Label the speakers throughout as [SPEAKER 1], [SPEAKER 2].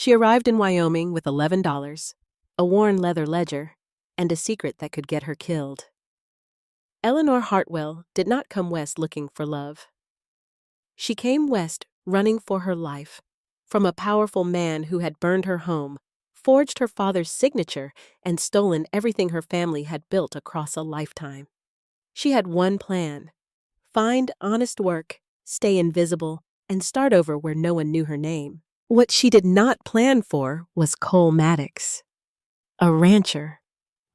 [SPEAKER 1] She arrived in Wyoming with $11, a worn leather ledger, and a secret that could get her killed. Eleanor Hartwell did not come west looking for love. She came west running for her life, from a powerful man who had burned her home, forged her father's signature, and stolen everything her family had built across a lifetime. She had one plan: find honest work, stay invisible, and start over where no one knew her name. What she did not plan for was Cole Maddox, a rancher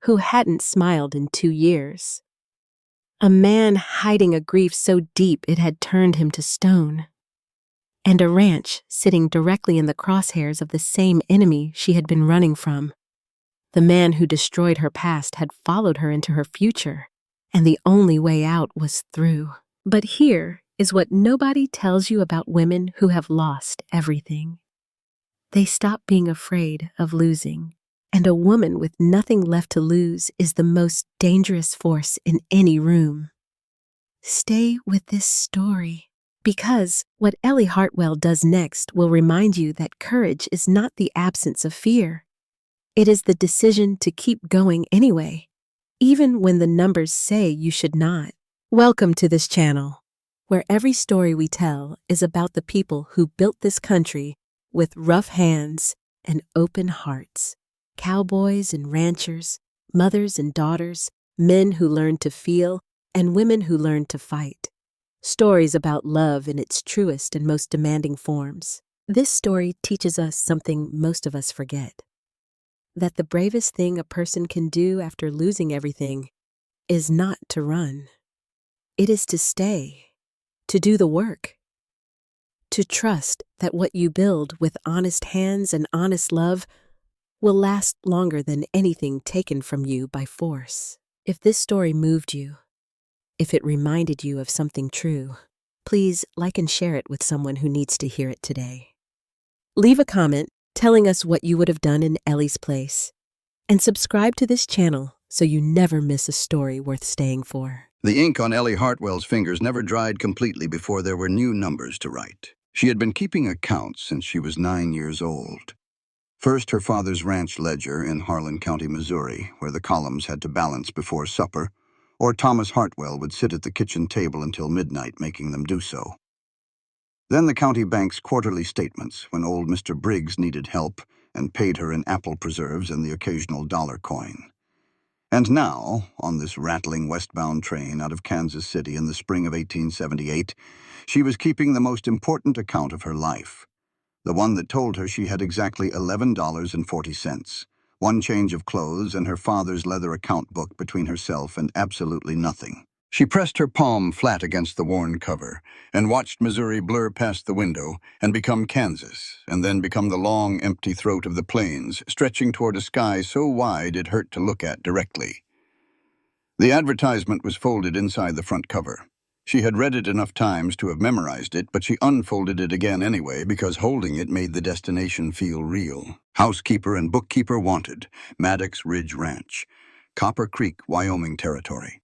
[SPEAKER 1] who hadn't smiled in 2 years. A man hiding a grief so deep it had turned him to stone. And a ranch sitting directly in the crosshairs of the same enemy she had been running from. The man who destroyed her past had followed her into her future, and the only way out was through. But here is what nobody tells you about women who have lost everything. They stop being afraid of losing, and a woman with nothing left to lose is the most dangerous force in any room. Stay with this story, because what Ellie Hartwell does next will remind you that courage is not the absence of fear. It is the decision to keep going anyway, even when the numbers say you should not. Welcome to this channel, where every story we tell is about the people who built this country with rough hands and open hearts. Cowboys and ranchers, mothers and daughters, men who learned to feel, and women who learned to fight. Stories about love in its truest and most demanding forms. This story teaches us something most of us forget: that the bravest thing a person can do after losing everything is not to run. It is to stay, to do the work, to trust that what you build with honest hands and honest love will last longer than anything taken from you by force. If this story moved you, if it reminded you of something true, please like and share it with someone who needs to hear it today. Leave a comment telling us what you would have done in Ellie's place, and subscribe to this channel so you never miss a story worth staying for.
[SPEAKER 2] The ink on Ellie Hartwell's fingers never dried completely before there were new numbers to write. She had been keeping accounts since she was 9 years old. First, her father's ranch ledger in Harlan County, Missouri, where the columns had to balance before supper, or Thomas Hartwell would sit at the kitchen table until midnight making them do so. Then the county bank's quarterly statements when old Mr. Briggs needed help and paid her in apple preserves and the occasional dollar coin. And now, on this rattling westbound train out of Kansas City in the spring of 1878, she was keeping the most important account of her life, the one that told her she had exactly $11.40, one change of clothes and her father's leather account book between herself and absolutely nothing. She pressed her palm flat against the worn cover and watched Missouri blur past the window and become Kansas, and then become the long, empty throat of the plains, stretching toward a sky so wide it hurt to look at directly. The advertisement was folded inside the front cover. She had read it enough times to have memorized it, but she unfolded it again anyway because holding it made the destination feel real. Housekeeper and bookkeeper wanted, Maddox Ridge Ranch, Copper Creek, Wyoming territory.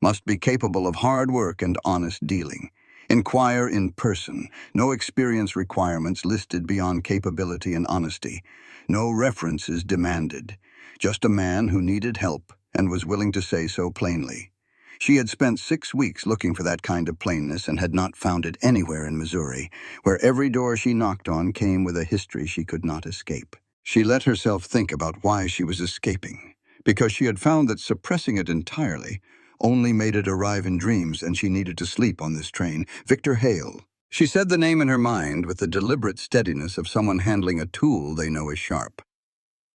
[SPEAKER 2] Must be capable of hard work and honest dealing. Inquire in person. No experience requirements listed beyond capability and honesty. No references demanded. Just a man who needed help and was willing to say so plainly. She had spent 6 weeks looking for that kind of plainness and had not found it anywhere in Missouri, where every door she knocked on came with a history she could not escape. She let herself think about why she was escaping, because she had found that suppressing it entirely only made it arrive in dreams, and she needed to sleep on this train. Victor Hale. She said the name in her mind with the deliberate steadiness of someone handling a tool they know is sharp.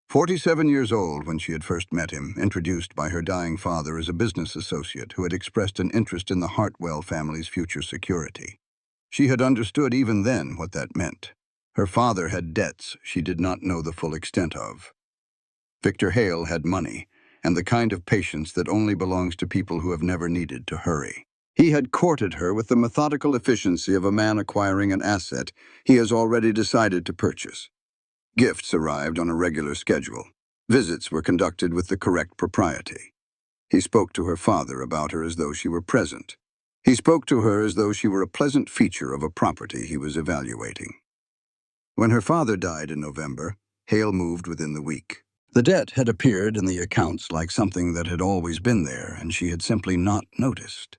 [SPEAKER 2] 47 years old when she had first met him, introduced by her dying father as a business associate who had expressed an interest in the Hartwell family's future security. She had understood even then what that meant. Her father had debts she did not know the full extent of. Victor Hale had money, and the kind of patience that only belongs to people who have never needed to hurry. He had courted her with the methodical efficiency of a man acquiring an asset he has already decided to purchase. Gifts arrived on a regular schedule. Visits were conducted with the correct propriety. He spoke to her father about her as though she were present. He spoke to her as though she were a pleasant feature of a property he was evaluating. When her father died in November, Hale moved within the week. The debt had appeared in the accounts like something that had always been there, and she had simply not noticed.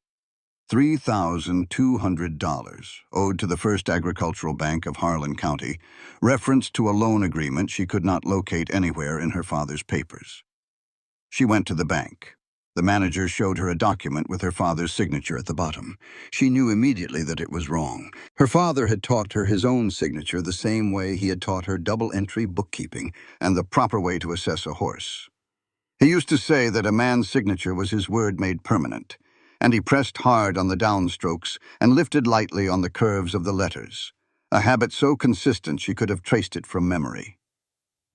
[SPEAKER 2] $3,200 owed to the First Agricultural Bank of Harlan County, referenced to a loan agreement she could not locate anywhere in her father's papers. She went to the bank. The manager showed her a document with her father's signature at the bottom. She knew immediately that it was wrong. Her father had taught her his own signature the same way he had taught her double-entry bookkeeping and the proper way to assess a horse. He used to say that a man's signature was his word made permanent, and he pressed hard on the downstrokes and lifted lightly on the curves of the letters, a habit so consistent she could have traced it from memory.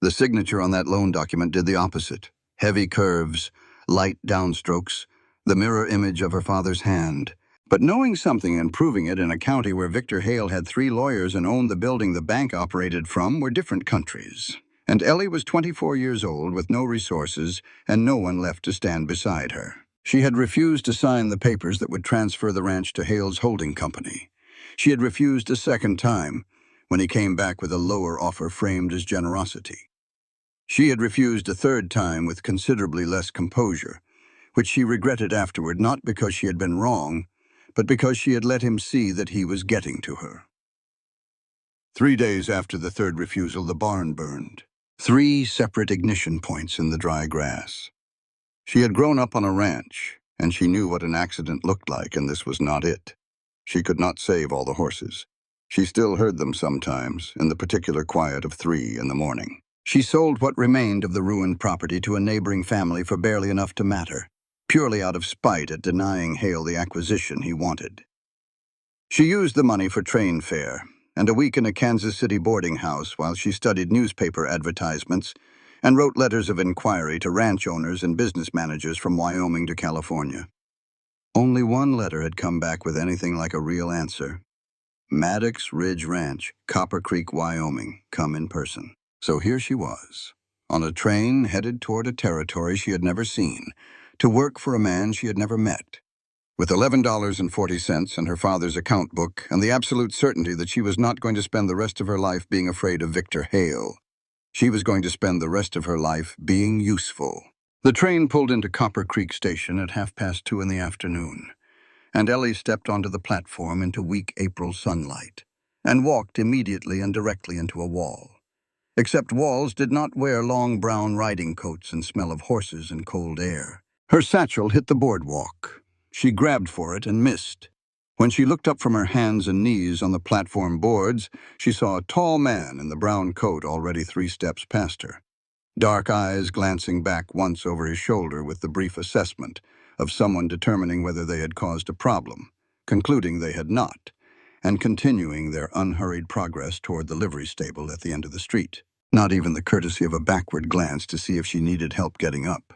[SPEAKER 2] The signature on that loan document did the opposite. Heavy curves, light downstrokes, the mirror image of her father's hand. But knowing something and proving it in a county where Victor Hale had 3 lawyers and owned the building the bank operated from were different countries. And Ellie was 24 years old with no resources and no one left to stand beside her. She had refused to sign the papers that would transfer the ranch to Hale's holding company. She had refused a second time when he came back with a lower offer framed as generosity. She had refused a third time with considerably less composure, which she regretted afterward not because she had been wrong, but because she had let him see that he was getting to her. 3 days after the third refusal, the barn burned. 3 separate ignition points in the dry grass. She had grown up on a ranch, and she knew what an accident looked like, and this was not it. She could not save all the horses. She still heard them sometimes, in the particular quiet of 3 in the morning. She sold what remained of the ruined property to a neighboring family for barely enough to matter, purely out of spite at denying Hale the acquisition he wanted. She used the money for train fare and a week in a Kansas City boarding house while she studied newspaper advertisements and wrote letters of inquiry to ranch owners and business managers from Wyoming to California. Only one letter had come back with anything like a real answer. Maddox Ridge Ranch, Copper Creek, Wyoming, come in person. So here she was, on a train headed toward a territory she had never seen, to work for a man she had never met. With $11.40 in her father's account book and the absolute certainty that she was not going to spend the rest of her life being afraid of Victor Hale, she was going to spend the rest of her life being useful. The train pulled into Copper Creek Station at 2:30 in the afternoon, and Ellie stepped onto the platform into weak April sunlight and walked immediately and directly into a wall. Except walls did not wear long brown riding coats and smell of horses and cold air. Her satchel hit the boardwalk. She grabbed for it and missed. When she looked up from her hands and knees on the platform boards, she saw a tall man in the brown coat already 3 steps past her, dark eyes glancing back once over his shoulder with the brief assessment of someone determining whether they had caused a problem, concluding they had not, and continuing their unhurried progress toward the livery stable at the end of the street. Not even the courtesy of a backward glance to see if she needed help getting up.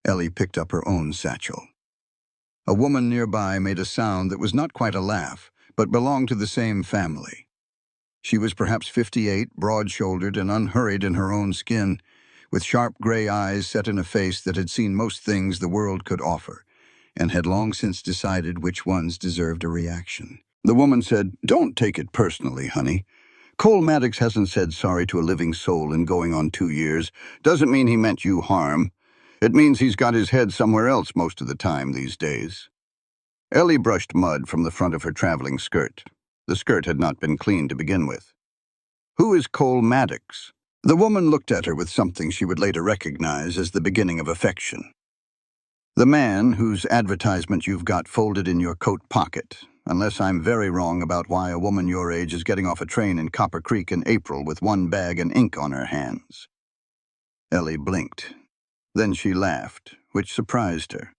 [SPEAKER 2] Ellie picked up her own satchel. A woman nearby made a sound that was not quite a laugh, but belonged to the same family. She was perhaps 58, broad-shouldered and unhurried in her own skin, with sharp gray eyes set in a face that had seen most things the world could offer, and had long since decided which ones deserved a reaction. The woman said, "Don't take it personally, honey. Cole Maddox hasn't said sorry to a living soul in going on 2 years. Doesn't mean he meant you harm. It means he's got his head somewhere else most of the time these days." Ellie brushed mud from the front of her traveling skirt. The skirt had not been cleaned to begin with. "Who is Cole Maddox?" The woman looked at her with something she would later recognize as the beginning of affection. "The man whose advertisement you've got folded in your coat pocket, unless I'm very wrong about why a woman your age is getting off a train in Copper Creek in April with 1 bag and ink on her hands." Ellie blinked. Then she laughed, which surprised her.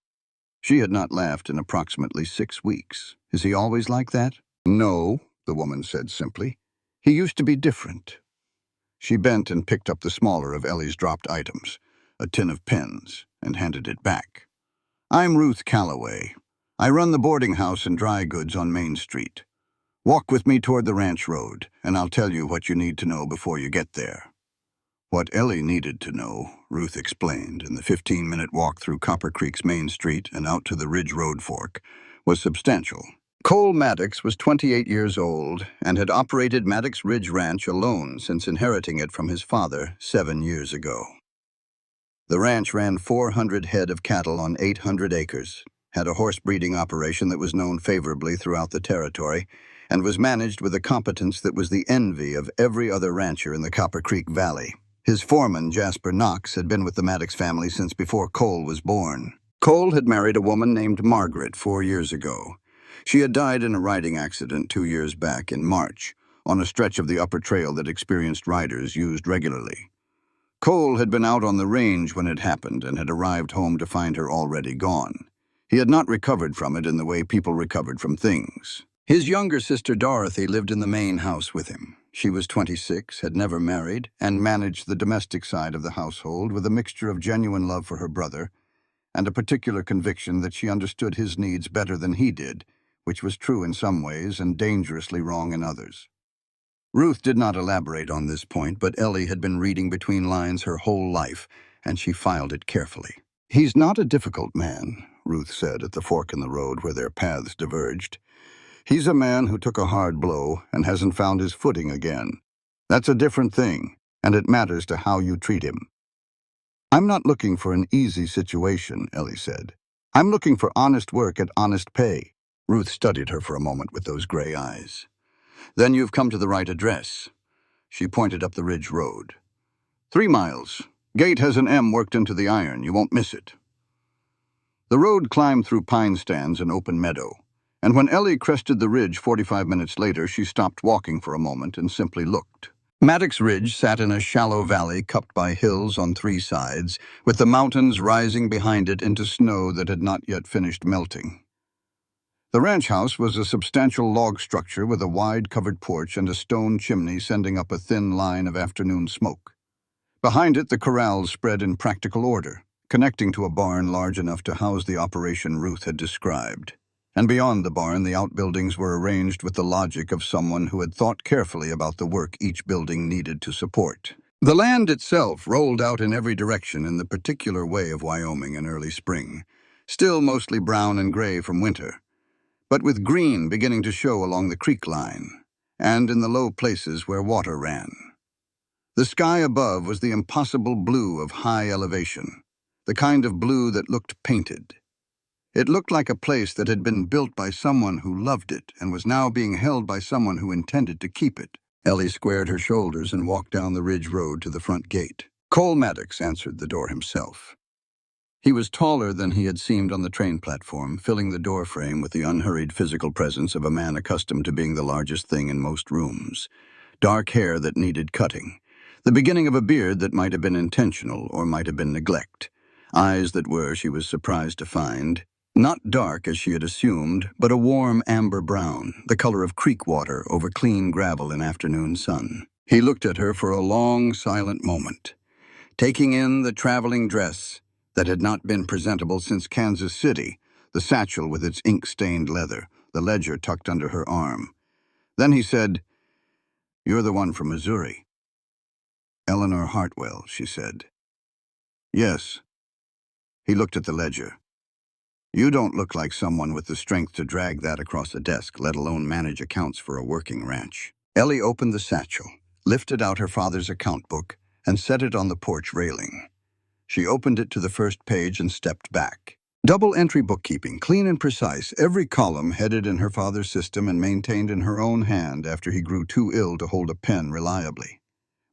[SPEAKER 2] She had not laughed in approximately 6 weeks. "Is he always like that?" "No," the woman said simply. "He used to be different." She bent and picked up the smaller of Ellie's dropped items, a tin of pens, and handed it back. "I'm Ruth Calloway. I run the boarding house and dry goods on Main Street. Walk with me toward the ranch road, and I'll tell you what you need to know before you get there." What Ellie needed to know, Ruth explained, in the 15-minute walk through Copper Creek's Main Street and out to the Ridge Road fork, was substantial Cole Maddox was 28 years old and had operated Maddox Ridge Ranch alone since inheriting it from his father 7 years ago. The ranch ran 400 head of cattle on 800 acres, had a horse breeding operation that was known favorably throughout the territory, and was managed with a competence that was the envy of every other rancher in the Copper Creek Valley. His foreman, Jasper Knox, had been with the Maddox family since before Cole was born. Cole had married a woman named Margaret 4 years ago. She had died in a riding accident 2 years back in March, on a stretch of the upper trail that experienced riders used regularly. Cole had been out on the range when it happened and had arrived home to find her already gone. He had not recovered from it in the way people recovered from things. His younger sister Dorothy lived in the main house with him. She was 26, had never married, and managed the domestic side of the household with a mixture of genuine love for her brother and a particular conviction that she understood his needs better than he did, which was true in some ways and dangerously wrong in others. Ruth did not elaborate on this point, but Ellie had been reading between lines her whole life, and she filed it carefully. "He's not a difficult man," Ruth said at the fork in the road where their paths diverged. "He's a man who took a hard blow and hasn't found his footing again. That's a different thing, and it matters to how you treat him." "I'm not looking for an easy situation," Ellie said. "I'm looking for honest work at honest pay." Ruth studied her for a moment with those gray eyes. "Then you've come to the right address." She pointed up the ridge road. 3 miles. Gate has an M worked into the iron. You won't miss it." The road climbed through pine stands and open meadow, and when Ellie crested the ridge 45 minutes later, she stopped walking for a moment and simply looked. Maddox Ridge sat in a shallow valley cupped by hills on 3 sides, with the mountains rising behind it into snow that had not yet finished melting. The ranch house was a substantial log structure with a wide covered porch and a stone chimney sending up a thin line of afternoon smoke. Behind it, the corrals spread in practical order, connecting to a barn large enough to house the operation Ruth had described. And beyond the barn, the outbuildings were arranged with the logic of someone who had thought carefully about the work each building needed to support. The land itself rolled out in every direction in the particular way of Wyoming in early spring, still mostly brown and gray from winter, but with green beginning to show along the creek line, and in the low places where water ran. The sky above was the impossible blue of high elevation, the kind of blue that looked painted. It looked like a place that had been built by someone who loved it and was now being held by someone who intended to keep it. Ellie squared her shoulders and walked down the ridge road to the front gate. Cole Maddox answered the door himself. He was taller than he had seemed on the train platform, filling the door frame with the unhurried physical presence of a man accustomed to being the largest thing in most rooms. Dark hair that needed cutting, the beginning of a beard that might have been intentional or might have been neglect, eyes that were, she was surprised to find, not dark as she had assumed, but a warm amber brown, the color of creek water over clean gravel in afternoon sun. He looked at her for a long, silent moment, taking in the traveling dress that had not been presentable since Kansas City, the satchel with its ink-stained leather, the ledger tucked under her arm. Then he said, "You're the one from Missouri." "Eleanor Hartwell," she said. "Yes." He looked at the ledger. "You don't look like someone with the strength to drag that across a desk, let alone manage accounts for a working ranch." Ellie opened the satchel, lifted out her father's account book, and set it on the porch railing. She opened it to the first page and stepped back. Double-entry bookkeeping, clean and precise, every column headed in her father's system and maintained in her own hand after he grew too ill to hold a pen reliably.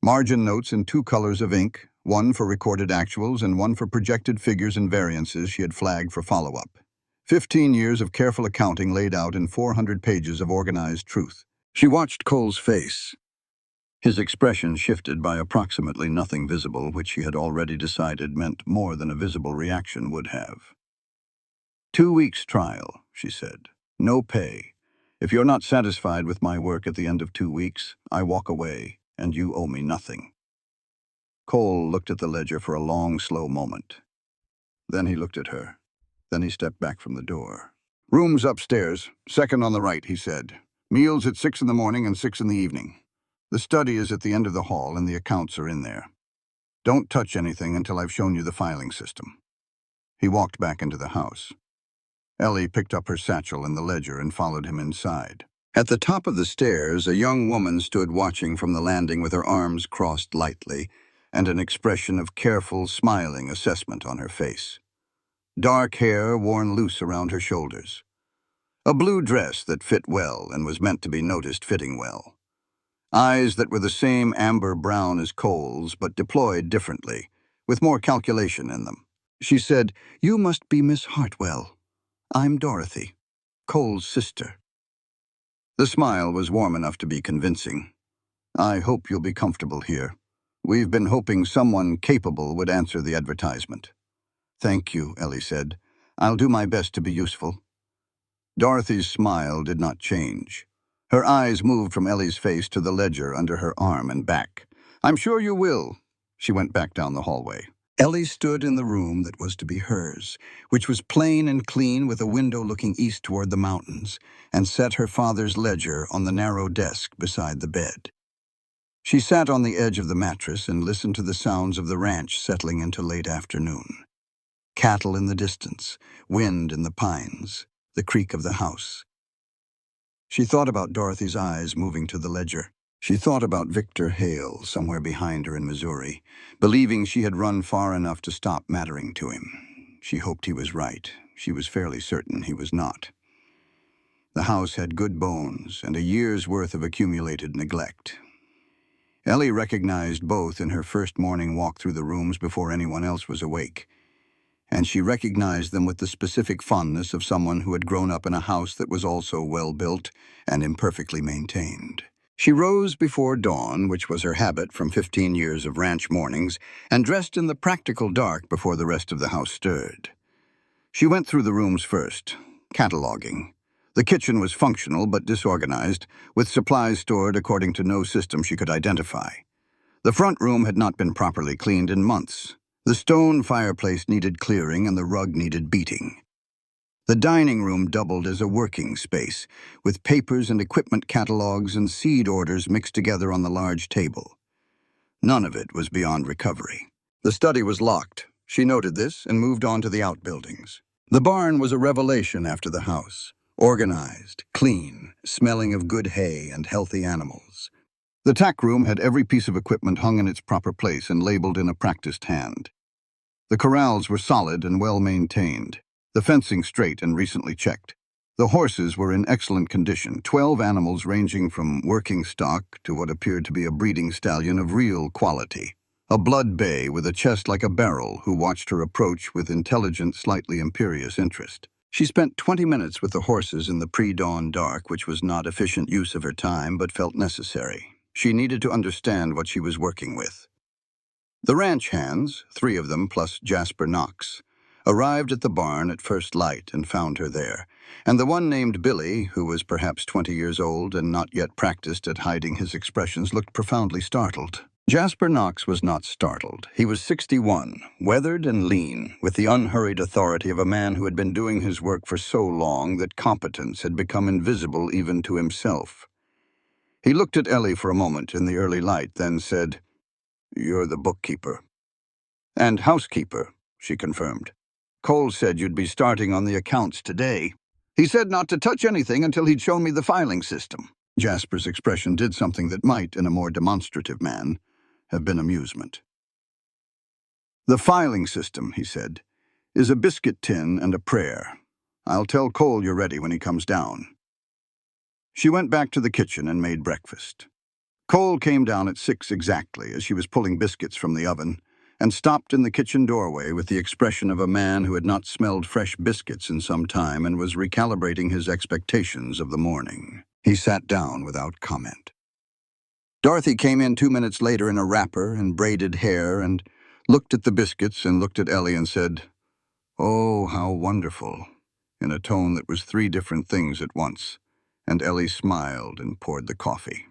[SPEAKER 2] Margin notes in 2 colors of ink, one for recorded actuals and one for projected figures and variances she had flagged for follow-up. 15 years of careful accounting laid out in 400 pages of organized truth. She watched Cole's face. His expression shifted by approximately nothing visible, which she had already decided meant more than a visible reaction would have. 2 weeks trial, she said. No pay. If you're not satisfied with my work at the end of 2 weeks, I walk away, and you owe me nothing. Cole looked at the ledger for a long, slow moment. Then he looked at her. Then he stepped back from the door. "Rooms upstairs, second on the right," he said. "Meals at 6 in the morning and 6 in the evening. The study is at the end of the hall, and the accounts are in there. Don't touch anything until I've shown you the filing system." He walked back into the house. Ellie picked up her satchel and the ledger and followed him inside. At the top of the stairs, a young woman stood watching from the landing with her arms crossed lightly and an expression of careful, smiling assessment on her face. Dark hair worn loose around her shoulders. A blue dress that fit well and was meant to be noticed fitting well. Eyes that were the same amber brown as Cole's, but deployed differently, with more calculation in them. She said, "You must be Miss Hartwell. I'm Dorothy, Cole's sister." The smile was warm enough to be convincing. "I hope you'll be comfortable here. We've been hoping someone capable would answer the advertisement." "Thank you," Ellie said. "I'll do my best to be useful." Dorothy's smile did not change. Her eyes moved from Ellie's face to the ledger under her arm and back. "I'm sure you will." She went back down the hallway. Ellie stood in the room that was to be hers, which was plain and clean with a window looking east toward the mountains, and set her father's ledger on the narrow desk beside the bed. She sat on the edge of the mattress and listened to the sounds of the ranch settling into late afternoon. Cattle in the distance, wind in the pines, the creak of the house. She thought about Dorothy's eyes moving to the ledger. She thought about Victor Hale, somewhere behind her in Missouri, believing she had run far enough to stop mattering to him. She hoped he was right. She was fairly certain he was not. The house had good bones and a year's worth of accumulated neglect. Ellie recognized both in her first morning walk through the rooms before anyone else was awake. And she recognized them with the specific fondness of someone who had grown up in a house that was also well-built and imperfectly maintained. She rose before dawn, which was her habit from 15 years of ranch mornings, and dressed in the practical dark before the rest of the house stirred. She went through the rooms first, cataloging. The kitchen was functional but disorganized, with supplies stored according to no system she could identify. The front room had not been properly cleaned in months. The stone fireplace needed clearing and the rug needed beating. The dining room doubled as a working space, with papers and equipment catalogs and seed orders mixed together on the large table. None of it was beyond recovery. The study was locked. She noted this and moved on to the outbuildings. The barn was a revelation after the house. Organized, clean, smelling of good hay and healthy animals. The tack room had every piece of equipment hung in its proper place and labeled in a practiced hand. The corrals were solid and well-maintained, the fencing straight and recently checked. The horses were in excellent condition, 12 animals ranging from working stock to what appeared to be a breeding stallion of real quality. A blood bay with a chest like a barrel who watched her approach with intelligent, slightly imperious interest. She spent 20 minutes with the horses in the pre-dawn dark, which was not efficient use of her time but felt necessary. She needed to understand what she was working with. The ranch hands, 3 of them plus Jasper Knox, arrived at the barn at first light and found her there, and the one named Billy, who was perhaps 20 years old and not yet practiced at hiding his expressions, looked profoundly startled. Jasper Knox was not startled. He was 61, weathered and lean, with the unhurried authority of a man who had been doing his work for so long that competence had become invisible even to himself. He looked at Ellie for a moment in the early light, then said, "You're the bookkeeper." "And housekeeper," she confirmed. "Cole said you'd be starting on the accounts today. He said not to touch anything until he'd shown me the filing system." Jasper's expression did something that might, in a more demonstrative man, have been amusement. "The filing system," he said, "is a biscuit tin and a prayer. I'll tell Cole you're ready when he comes down." She went back to the kitchen and made breakfast. Cole came down at 6 exactly as she was pulling biscuits from the oven, and stopped in the kitchen doorway with the expression of a man who had not smelled fresh biscuits in some time and was recalibrating his expectations of the morning. He sat down without comment. Dorothy came in 2 minutes later in a wrapper and braided hair and looked at the biscuits and looked at Ellie and said, "Oh, how wonderful," in a tone that was 3 different things at once, and Ellie smiled and poured the coffee.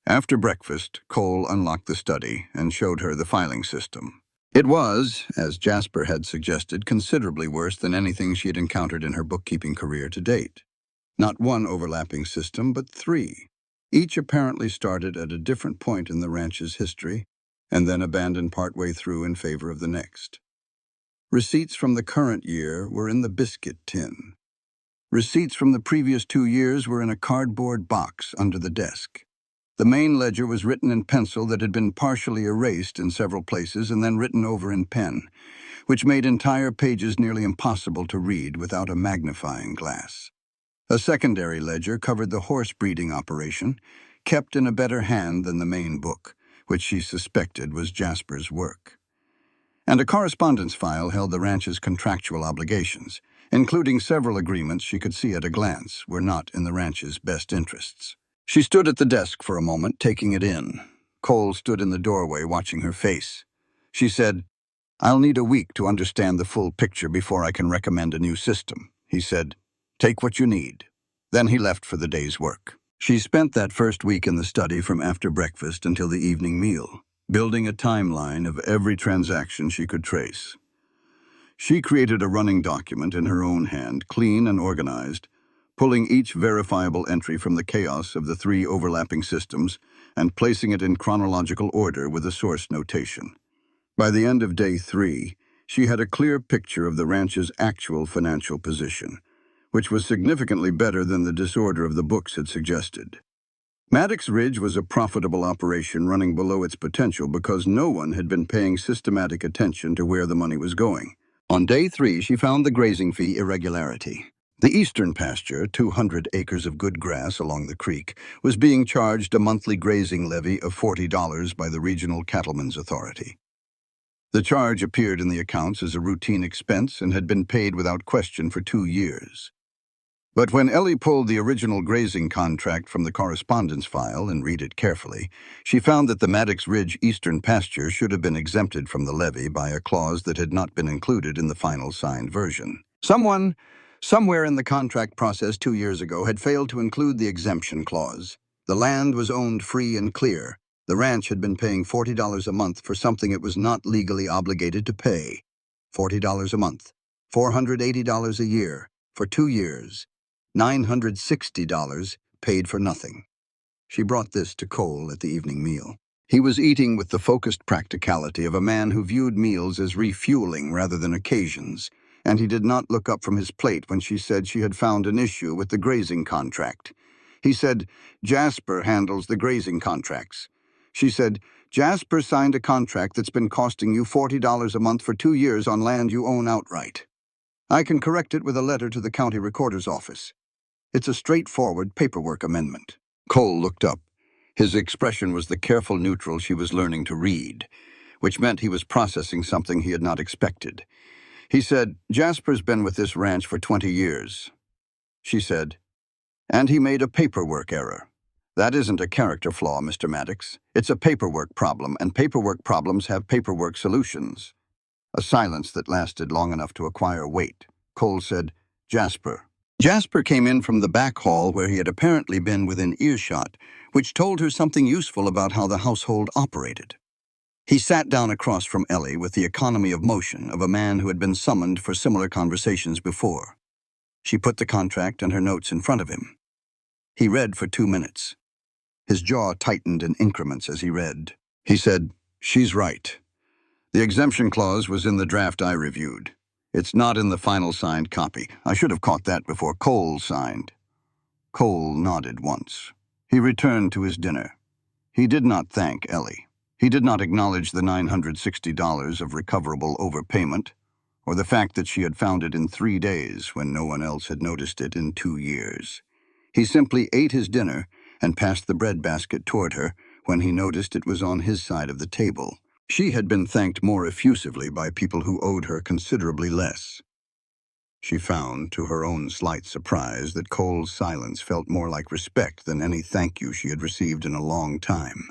[SPEAKER 2] After breakfast, Cole unlocked the study and showed her the filing system. It was, as Jasper had suggested, considerably worse than anything she had encountered in her bookkeeping career to date. Not 1 overlapping system, but 3. Each apparently started at a different point in the ranch's history and then abandoned partway through in favor of the next. Receipts from the current year were in the biscuit tin. Receipts from the previous 2 years were in a cardboard box under the desk. The main ledger was written in pencil that had been partially erased in several places and then written over in pen, which made entire pages nearly impossible to read without a magnifying glass. A secondary ledger covered the horse breeding operation, kept in a better hand than the main book, which she suspected was Jasper's work. And a correspondence file held the ranch's contractual obligations, including several agreements she could see at a glance were not in the ranch's best interests. She stood at the desk for a moment, taking it in. Cole stood in the doorway, watching her face. She said, "I'll need a week to understand the full picture before I can recommend a new system," he said. "Take what you need." Then he left for the day's work. She spent that first week in the study from after breakfast until the evening meal, building a timeline of every transaction she could trace. She created a running document in her own hand, clean and organized, pulling each verifiable entry from the chaos of the 3 overlapping systems and placing it in chronological order with a source notation. By the end of day 3, she had a clear picture of the ranch's actual financial position, which was significantly better than the disorder of the books had suggested. Maddox Ridge was a profitable operation running below its potential because no one had been paying systematic attention to where the money was going. On day 3, she found the grazing fee irregularity. The eastern pasture, 200 acres of good grass along the creek, was being charged a monthly grazing levy of $40 by the Regional Cattlemen's Authority. The charge appeared in the accounts as a routine expense and had been paid without question for 2 years. But when Ellie pulled the original grazing contract from the correspondence file and read it carefully, she found that the Maddox Ridge eastern pasture should have been exempted from the levy by a clause that had not been included in the final signed version. Someone, somewhere in the contract process 2 years ago, had failed to include the exemption clause. The land was owned free and clear. The ranch had been paying $40 a month for something it was not legally obligated to pay. $40 a month, $480 a year, for 2 years. $960 paid for nothing. She brought this to Cole at the evening meal. He was eating with the focused practicality of a man who viewed meals as refueling rather than occasions, and he did not look up from his plate when she said she had found an issue with the grazing contract. He said, "Jasper handles the grazing contracts." She said, "Jasper signed a contract that's been costing you $40 a month for 2 years on land you own outright. I can correct it with a letter to the county recorder's office. It's a straightforward paperwork amendment." Cole looked up. His expression was the careful neutral she was learning to read, which meant he was processing something he had not expected. He said, "Jasper's been with this ranch for 20 years. She said, "And he made a paperwork error. That isn't a character flaw, Mr. Maddox. It's a paperwork problem, and paperwork problems have paperwork solutions." A silence that lasted long enough to acquire weight. Cole said, "Jasper." Jasper came in from the back hall where he had apparently been within earshot, which told her something useful about how the household operated. He sat down across from Ellie with the economy of motion of a man who had been summoned for similar conversations before. She put the contract and her notes in front of him. He read for 2 minutes. His jaw tightened in increments as he read. He said, "She's right. The exemption clause was in the draft I reviewed. It's not in the final signed copy. I should have caught that before Cole signed." Cole nodded once. He returned to his dinner. He did not thank Ellie. He did not acknowledge the $960 of recoverable overpayment, or the fact that she had found it in 3 days when no one else had noticed it in 2 years. He simply ate his dinner and passed the bread basket toward her when he noticed it was on his side of the table. She had been thanked more effusively by people who owed her considerably less. She found, to her own slight surprise, that Cole's silence felt more like respect than any thank you she had received in a long time.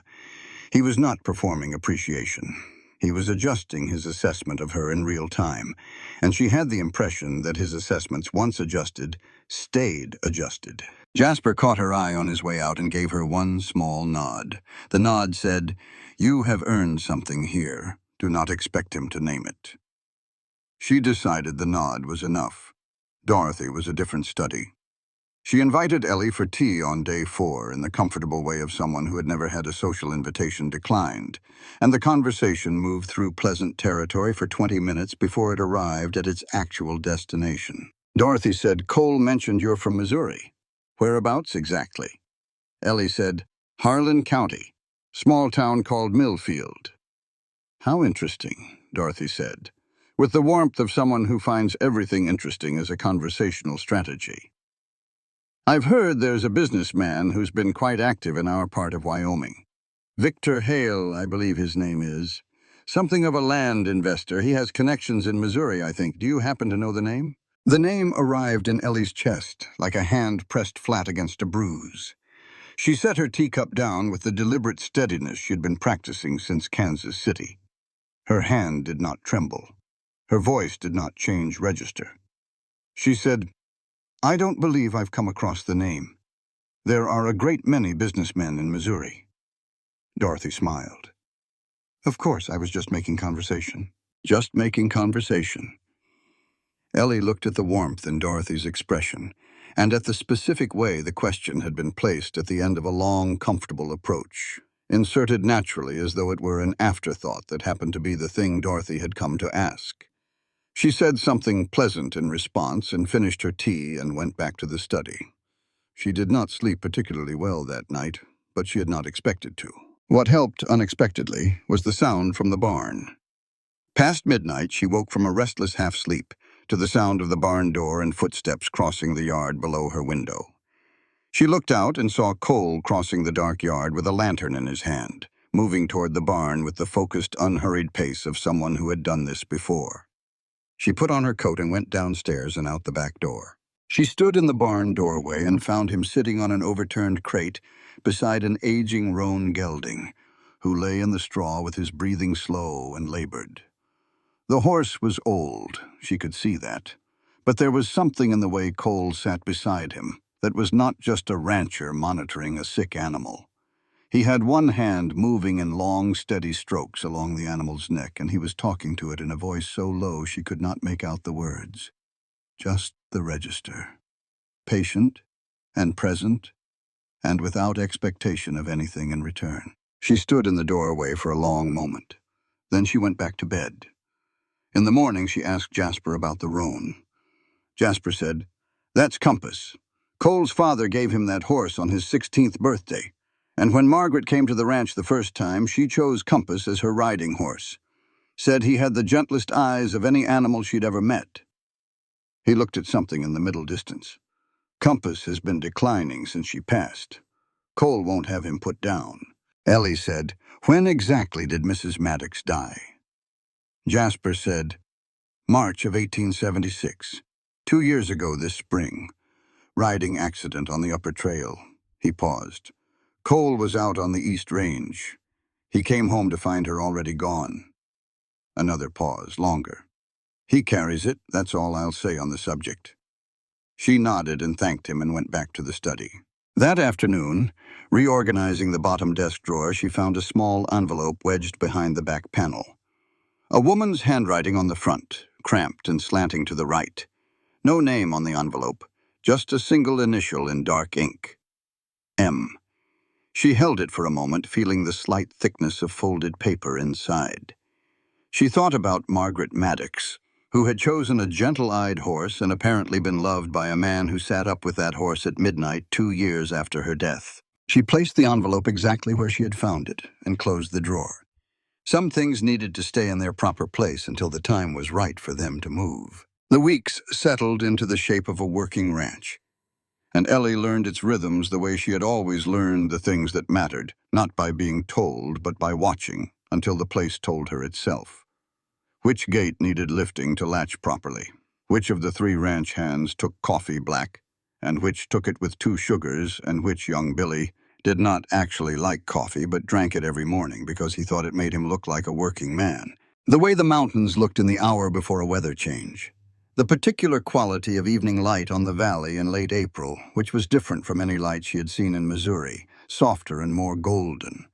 [SPEAKER 2] He was not performing appreciation. He was adjusting his assessment of her in real time, and she had the impression that his assessments, once adjusted, stayed adjusted. Jasper caught her eye on his way out and gave her one small nod. The nod said, "You have earned something here. Do not expect him to name it." She decided the nod was enough. Dorothy was a different study. She invited Ellie for tea on day 4 in the comfortable way of someone who had never had a social invitation declined, and the conversation moved through pleasant territory for 20 minutes before it arrived at its actual destination. Dorothy said, "Cole mentioned you're from Missouri. Whereabouts exactly?" Ellie said, "Harlan County, small town called Millfield." "How interesting," Dorothy said, with the warmth of someone who finds everything interesting as a conversational strategy. "I've heard there's a businessman who's been quite active in our part of Wyoming. Victor Hale, I believe his name is. Something of a land investor. He has connections in Missouri, I think. Do you happen to know the name?" The name arrived in Ellie's chest, like a hand pressed flat against a bruise. She set her teacup down with the deliberate steadiness she'd been practicing since Kansas City. Her hand did not tremble. Her voice did not change register. She said, "I don't believe I've come across the name. There are a great many businessmen in Missouri." Dorothy smiled. "Of course, I was just making conversation." Just making conversation. Ellie looked at the warmth in Dorothy's expression, and at the specific way the question had been placed at the end of a long, comfortable approach, inserted naturally as though it were an afterthought that happened to be the thing Dorothy had come to ask. She said something pleasant in response and finished her tea and went back to the study. She did not sleep particularly well that night, but she had not expected to. What helped unexpectedly was the sound from the barn. Past midnight, she woke from a restless half-sleep to the sound of the barn door and footsteps crossing the yard below her window. She looked out and saw Cole crossing the dark yard with a lantern in his hand, moving toward the barn with the focused, unhurried pace of someone who had done this before. She put on her coat and went downstairs and out the back door. She stood in the barn doorway and found him sitting on an overturned crate beside an aging roan gelding, who lay in the straw with his breathing slow and labored. The horse was old, she could see that, but there was something in the way Cole sat beside him that was not just a rancher monitoring a sick animal. He had one hand moving in long, steady strokes along the animal's neck, and he was talking to it in a voice so low she could not make out the words. Just the register. Patient and present and without expectation of anything in return. She stood in the doorway for a long moment. Then she went back to bed. In the morning, she asked Jasper about the roan. Jasper said, "That's Compass. Cole's father gave him that horse on his 16th birthday, and when Margaret came to the ranch the first time, she chose Compass as her riding horse. Said he had the gentlest eyes of any animal she'd ever met." He looked at something in the middle distance. "Compass has been declining since she passed. Cole won't have him put down." Ellie said, "When exactly did Mrs. Maddox die?" Jasper said, "March of 1876, 2 years ago this spring. Riding accident on the upper trail." He paused. "Cole was out on the East Range. He came home to find her already gone." Another pause, longer. "He carries it, that's all I'll say on the subject." She nodded and thanked him and went back to the study. That afternoon, reorganizing the bottom desk drawer, she found a small envelope wedged behind the back panel. A woman's handwriting on the front, cramped and slanting to the right. No name on the envelope, just a single initial in dark ink. M. She held it for a moment, feeling the slight thickness of folded paper inside. She thought about Margaret Maddox, who had chosen a gentle-eyed horse and apparently been loved by a man who sat up with that horse at midnight 2 years after her death. She placed the envelope exactly where she had found it and closed the drawer. Some things needed to stay in their proper place until the time was right for them to move. The weeks settled into the shape of a working ranch, and Ellie learned its rhythms the way she had always learned the things that mattered, not by being told, but by watching, until the place told her itself. Which gate needed lifting to latch properly? Which of the 3 ranch hands took coffee black, and which took it with 2 sugars, and which young Billy did not actually like coffee but drank it every morning because he thought it made him look like a working man. The way the mountains looked in the hour before a weather change. The particular quality of evening light on the valley in late April, which was different from any light she had seen in Missouri, softer and more golden.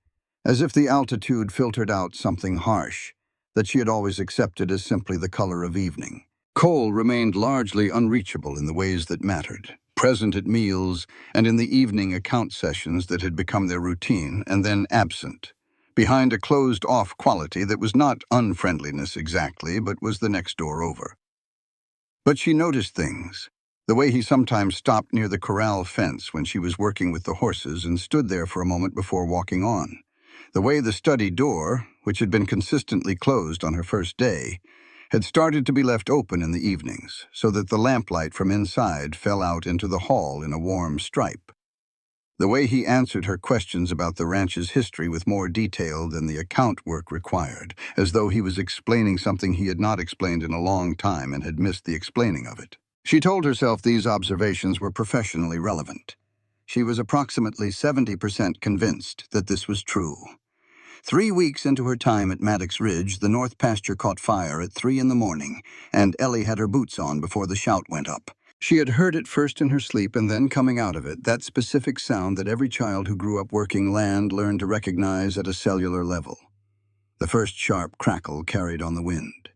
[SPEAKER 2] As if the altitude filtered out something harsh that she had always accepted as simply the color of evening. Cole remained largely unreachable in the ways that mattered. present at meals and in the evening account sessions that had become their routine, and then absent, behind a closed-off quality that was not unfriendliness exactly, but was the next door over. But she noticed things. The way he sometimes stopped near the corral fence when she was working with the horses and stood there for a moment before walking on. The way the study door, which had been consistently closed on her first day, had started to be left open in the evenings, so that the lamplight from inside fell out into the hall in a warm stripe. The way he answered her questions about the ranch's history with more detail than the account work required, as though he was explaining something he had not explained in a long time and had missed the explaining of it. She told herself these observations were professionally relevant. She was approximately 70% convinced that this was true. 3 weeks into her time at Maddox Ridge, the north pasture caught fire at 3 in the morning, and Ellie had her boots on before the shout went up. She had heard it first in her sleep and then coming out of it, that specific sound that every child who grew up working land learned to recognize at a cellular level. The first sharp crackle carried on the wind.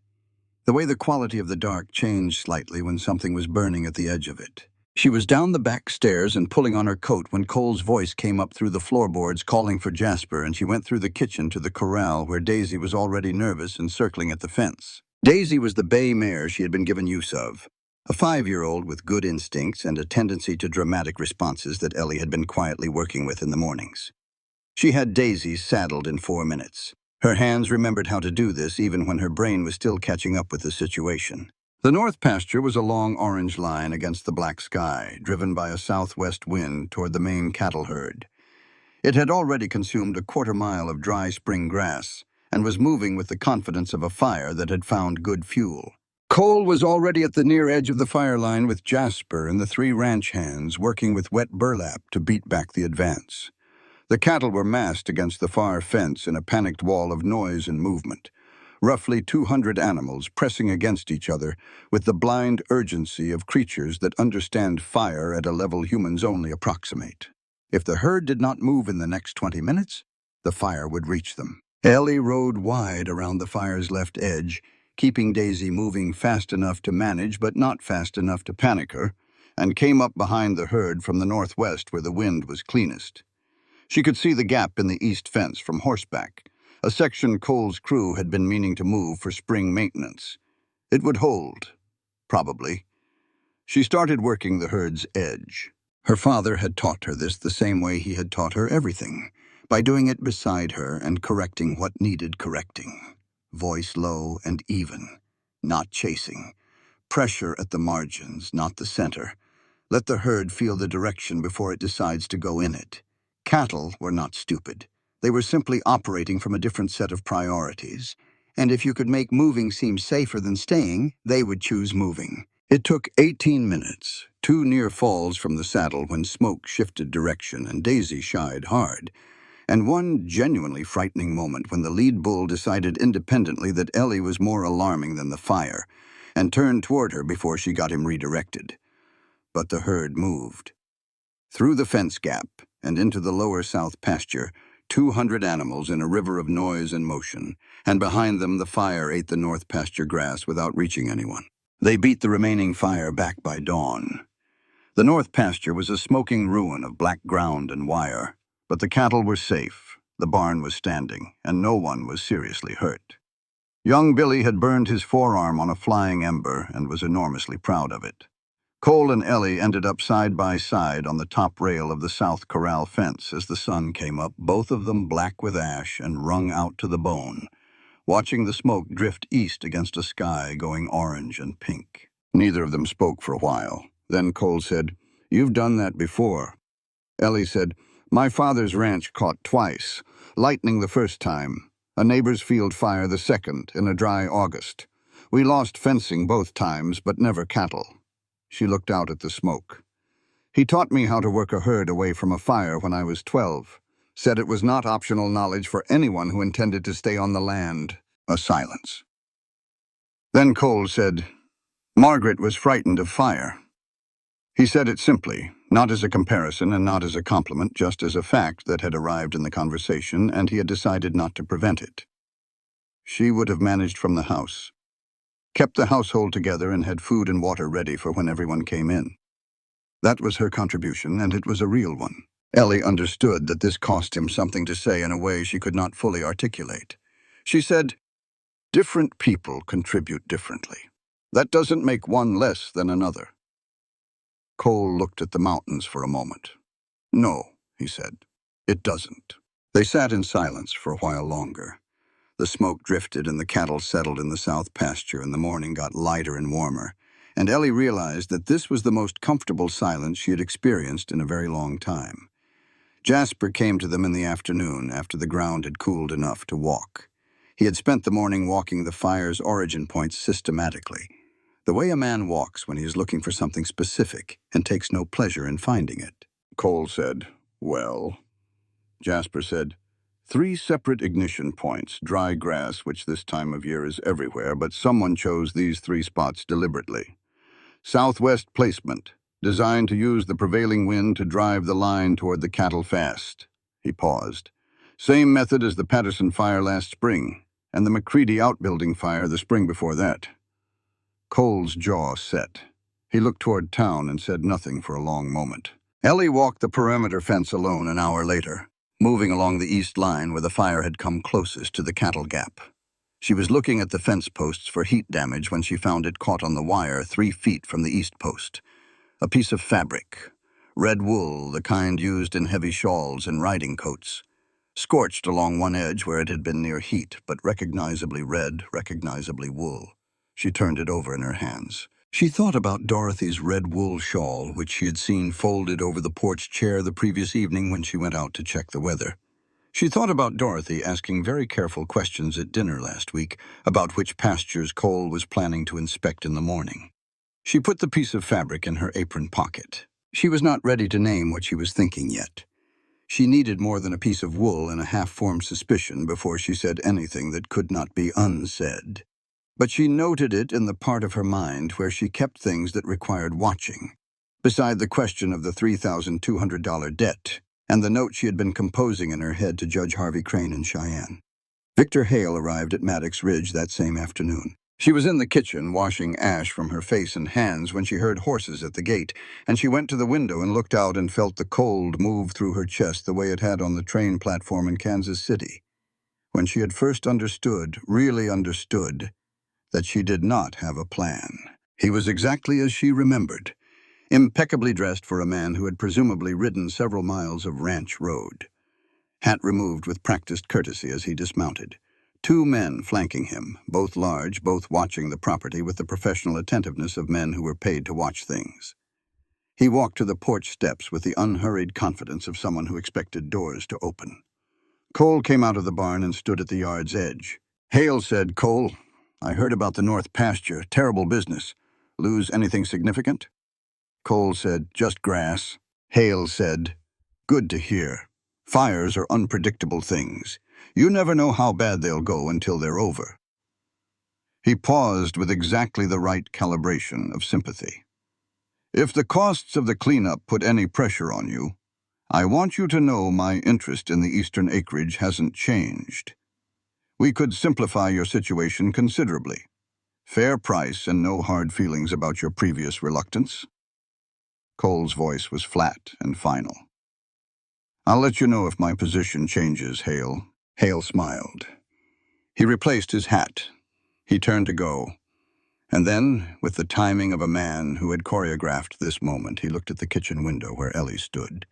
[SPEAKER 2] The way the quality of the dark changed slightly when something was burning at the edge of it. She was down the back stairs and pulling on her coat when Cole's voice came up through the floorboards calling for Jasper, and she went through the kitchen to the corral where Daisy was already nervous and circling at the fence. Daisy was the bay mare she had been given use of. A 5-year-old with good instincts and a tendency to dramatic responses that Ellie had been quietly working with in the mornings. She had Daisy saddled in 4 minutes. Her hands remembered how to do this even when her brain was still catching up with the situation. The north pasture was a long orange line against the black sky, driven by a southwest wind toward the main cattle herd. It had already consumed a 1/4 mile of dry spring grass and was moving with the confidence of a fire that had found good fuel. Cole was already at the near edge of the fire line with Jasper and the 3 ranch hands working with wet burlap to beat back the advance. The cattle were massed against the far fence in a panicked wall of noise and movement. Roughly 200 animals pressing against each other with the blind urgency of creatures that understand fire at a level humans only approximate. If the herd did not move in the next 20 minutes, the fire would reach them. Ellie rode wide around the fire's left edge, keeping Daisy moving fast enough to manage but not fast enough to panic her, and came up behind the herd from the northwest where the wind was cleanest. She could see the gap in the east fence from horseback, a section Cole's crew had been meaning to move for spring maintenance. It would hold, probably. She started working the herd's edge. Her father had taught her this the same way he had taught her everything, by doing it beside her and correcting what needed correcting. Voice low and even, not chasing. Pressure at the margins, not the center. Let the herd feel the direction before it decides to go in it. Cattle were not stupid. They were simply operating from a different set of priorities. And if you could make moving seem safer than staying, they would choose moving. It took 18 minutes, 2 near falls from the saddle when smoke shifted direction and Daisy shied hard, and one genuinely frightening moment when the lead bull decided independently that Ellie was more alarming than the fire, and turned toward her before she got him redirected. But the herd moved. Through the fence gap and into the lower south pasture, 200 animals in a river of noise and motion, and behind them the fire ate the north pasture grass without reaching anyone. They beat the remaining fire back by dawn. The north pasture was a smoking ruin of black ground and wire, but the cattle were safe, the barn was standing, and no one was seriously hurt. Young Billy had burned his forearm on a flying ember and was enormously proud of it. Cole and Ellie ended up side by side on the top rail of the south corral fence as the sun came up, both of them black with ash and wrung out to the bone, watching the smoke drift east against a sky going orange and pink. Neither of them spoke for a while. Then Cole said, "You've done that before." Ellie said, "My father's ranch caught twice. Lightning the first time, a neighbor's field fire the second in a dry August. We lost fencing both times, but never cattle." She looked out at the smoke. "He taught me how to work a herd away from a fire when I was 12. Said it was not optional knowledge for anyone who intended to stay on the land." A silence. Then Cole said, "Margaret was frightened of fire." He said it simply, not as a comparison and not as a compliment, just as a fact that had arrived in the conversation, and he had decided not to prevent it. She would have managed from the house, kept the household together, and had food and water ready for when everyone came in. That was her contribution, and it was a real one. Ellie understood that this cost him something to say in a way she could not fully articulate. She said, "Different people contribute differently. That doesn't make one less than another." Cole looked at the mountains for a moment. "No," he said, "it doesn't." They sat in silence for a while longer. The smoke drifted and the cattle settled in the south pasture and the morning got lighter and warmer, and Ellie realized that this was the most comfortable silence she had experienced in a very long time. Jasper came to them in the afternoon after the ground had cooled enough to walk. He had spent the morning walking the fire's origin points systematically, the way a man walks when he is looking for something specific and takes no pleasure in finding it. Cole said, "Well." Jasper said, "3 separate ignition points, dry grass, which this time of year is everywhere, but someone chose these 3 spots deliberately. Southwest placement, designed to use the prevailing wind to drive the line toward the cattle fast." He paused. "Same method as the Patterson fire last spring, and the McCready outbuilding fire the spring before that." Cole's jaw set. He looked toward town and said nothing for a long moment. Ellie walked the perimeter fence alone an hour later, moving along the east line where the fire had come closest to the cattle gap. She was looking at the fence posts for heat damage when she found it caught on the wire 3 feet from the east post. A piece of fabric, red wool, the kind used in heavy shawls and riding coats, scorched along one edge where it had been near heat, but recognizably red, recognizably wool. She turned it over in her hands. She thought about Dorothy's red wool shawl, which she had seen folded over the porch chair the previous evening when she went out to check the weather. She thought about Dorothy asking very careful questions at dinner last week about which pastures Cole was planning to inspect in the morning. She put the piece of fabric in her apron pocket. She was not ready to name what she was thinking yet. She needed more than a piece of wool and a half-formed suspicion before she said anything that could not be unsaid. But she noted it in the part of her mind where she kept things that required watching, beside the question of the $3,200 debt and the note she had been composing in her head to Judge Harvey Crane in Cheyenne. Victor Hale arrived at Maddox Ridge that same afternoon. She was in the kitchen washing ash from her face and hands when she heard horses at the gate, and she went to the window and looked out and felt the cold move through her chest the way it had on the train platform in Kansas City, when she had first understood, really understood, that she did not have a plan. He was exactly as she remembered, impeccably dressed for a man who had presumably ridden several miles of ranch road. Hat removed with practiced courtesy as he dismounted. 2 men flanking him, both large, both watching the property with the professional attentiveness of men who were paid to watch things. He walked to the porch steps with the unhurried confidence of someone who expected doors to open. Cole came out of the barn and stood at the yard's edge. Hale said, "Cole, I heard about the north pasture. Terrible business. Lose anything significant?" Cole said, "Just grass." Hale said, "Good to hear. Fires are unpredictable things. You never know how bad they'll go until they're over." He paused with exactly the right calibration of sympathy. "If the costs of the cleanup put any pressure on you, I want you to know my interest in the eastern acreage hasn't changed. We could simplify your situation considerably. Fair price and no hard feelings about your previous reluctance." Cole's voice was flat and final. "I'll let you know if my position changes, Hale." Hale smiled. He replaced his hat. He turned to go. And then, with the timing of a man who had choreographed this moment, he looked at the kitchen window where Ellie stood.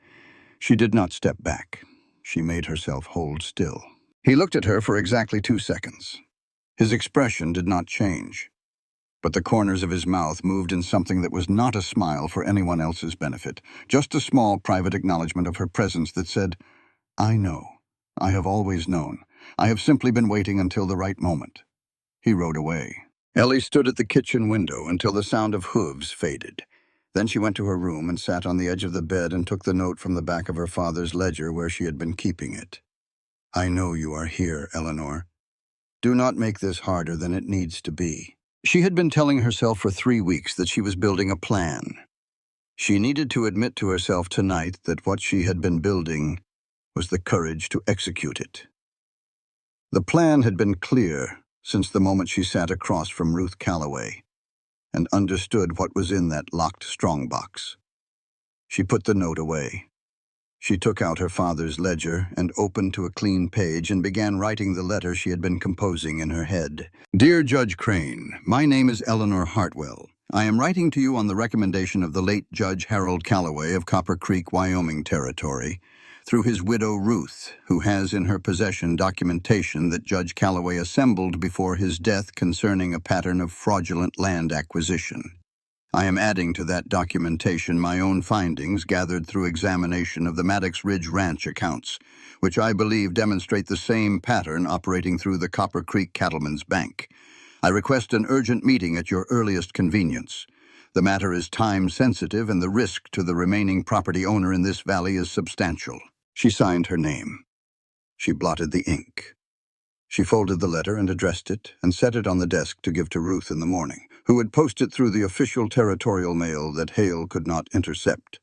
[SPEAKER 2] She did not step back. She made herself hold still. He looked at her for exactly 2 seconds. His expression did not change, but the corners of his mouth moved in something that was not a smile for anyone else's benefit, just a small private acknowledgement of her presence that said, "I know. I have always known. I have simply been waiting until the right moment." He rode away. Ellie stood at the kitchen window until the sound of hooves faded. Then she went to her room and sat on the edge of the bed and took the note from the back of her father's ledger where she had been keeping it. "I know you are here, Eleanor. Do not make this harder than it needs to be." She had been telling herself for 3 weeks that she was building a plan. She needed to admit to herself tonight that what she had been building was the courage to execute it. The plan had been clear since the moment she sat across from Ruth Calloway and understood what was in that locked strongbox. She put the note away. She took out her father's ledger and opened to a clean page and began writing the letter she had been composing in her head. Dear Judge Crane, my name is Eleanor Hartwell. I am writing to you on the recommendation of the late Judge Harold Calloway of Copper Creek, Wyoming Territory, through his widow Ruth, who has in her possession documentation that Judge Calloway assembled before his death concerning a pattern of fraudulent land acquisition. I am adding to that documentation my own findings gathered through examination of the Maddox Ridge Ranch accounts, which I believe demonstrate the same pattern operating through the Copper Creek Cattlemen's Bank. I request an urgent meeting at your earliest convenience. The matter is time-sensitive and the risk to the remaining property owner in this valley is substantial. She signed her name. She blotted the ink. She folded the letter and addressed it and set it on the desk to give to Ruth in the morning, who would post it through the official territorial mail that Hale could not intercept.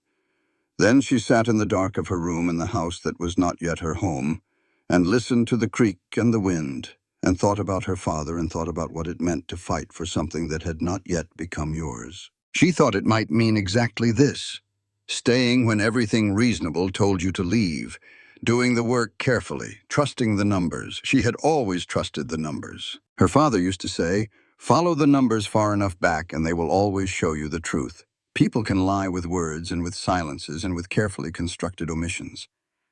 [SPEAKER 2] Then she sat in the dark of her room in the house that was not yet her home, and listened to the creek and the wind, and thought about her father and thought about what it meant to fight for something that had not yet become yours. She thought it might mean exactly this: staying when everything reasonable told you to leave, doing the work carefully, trusting the numbers. She had always trusted the numbers. Her father used to say, "Follow the numbers far enough back and they will always show you the truth." People can lie with words and with silences and with carefully constructed omissions.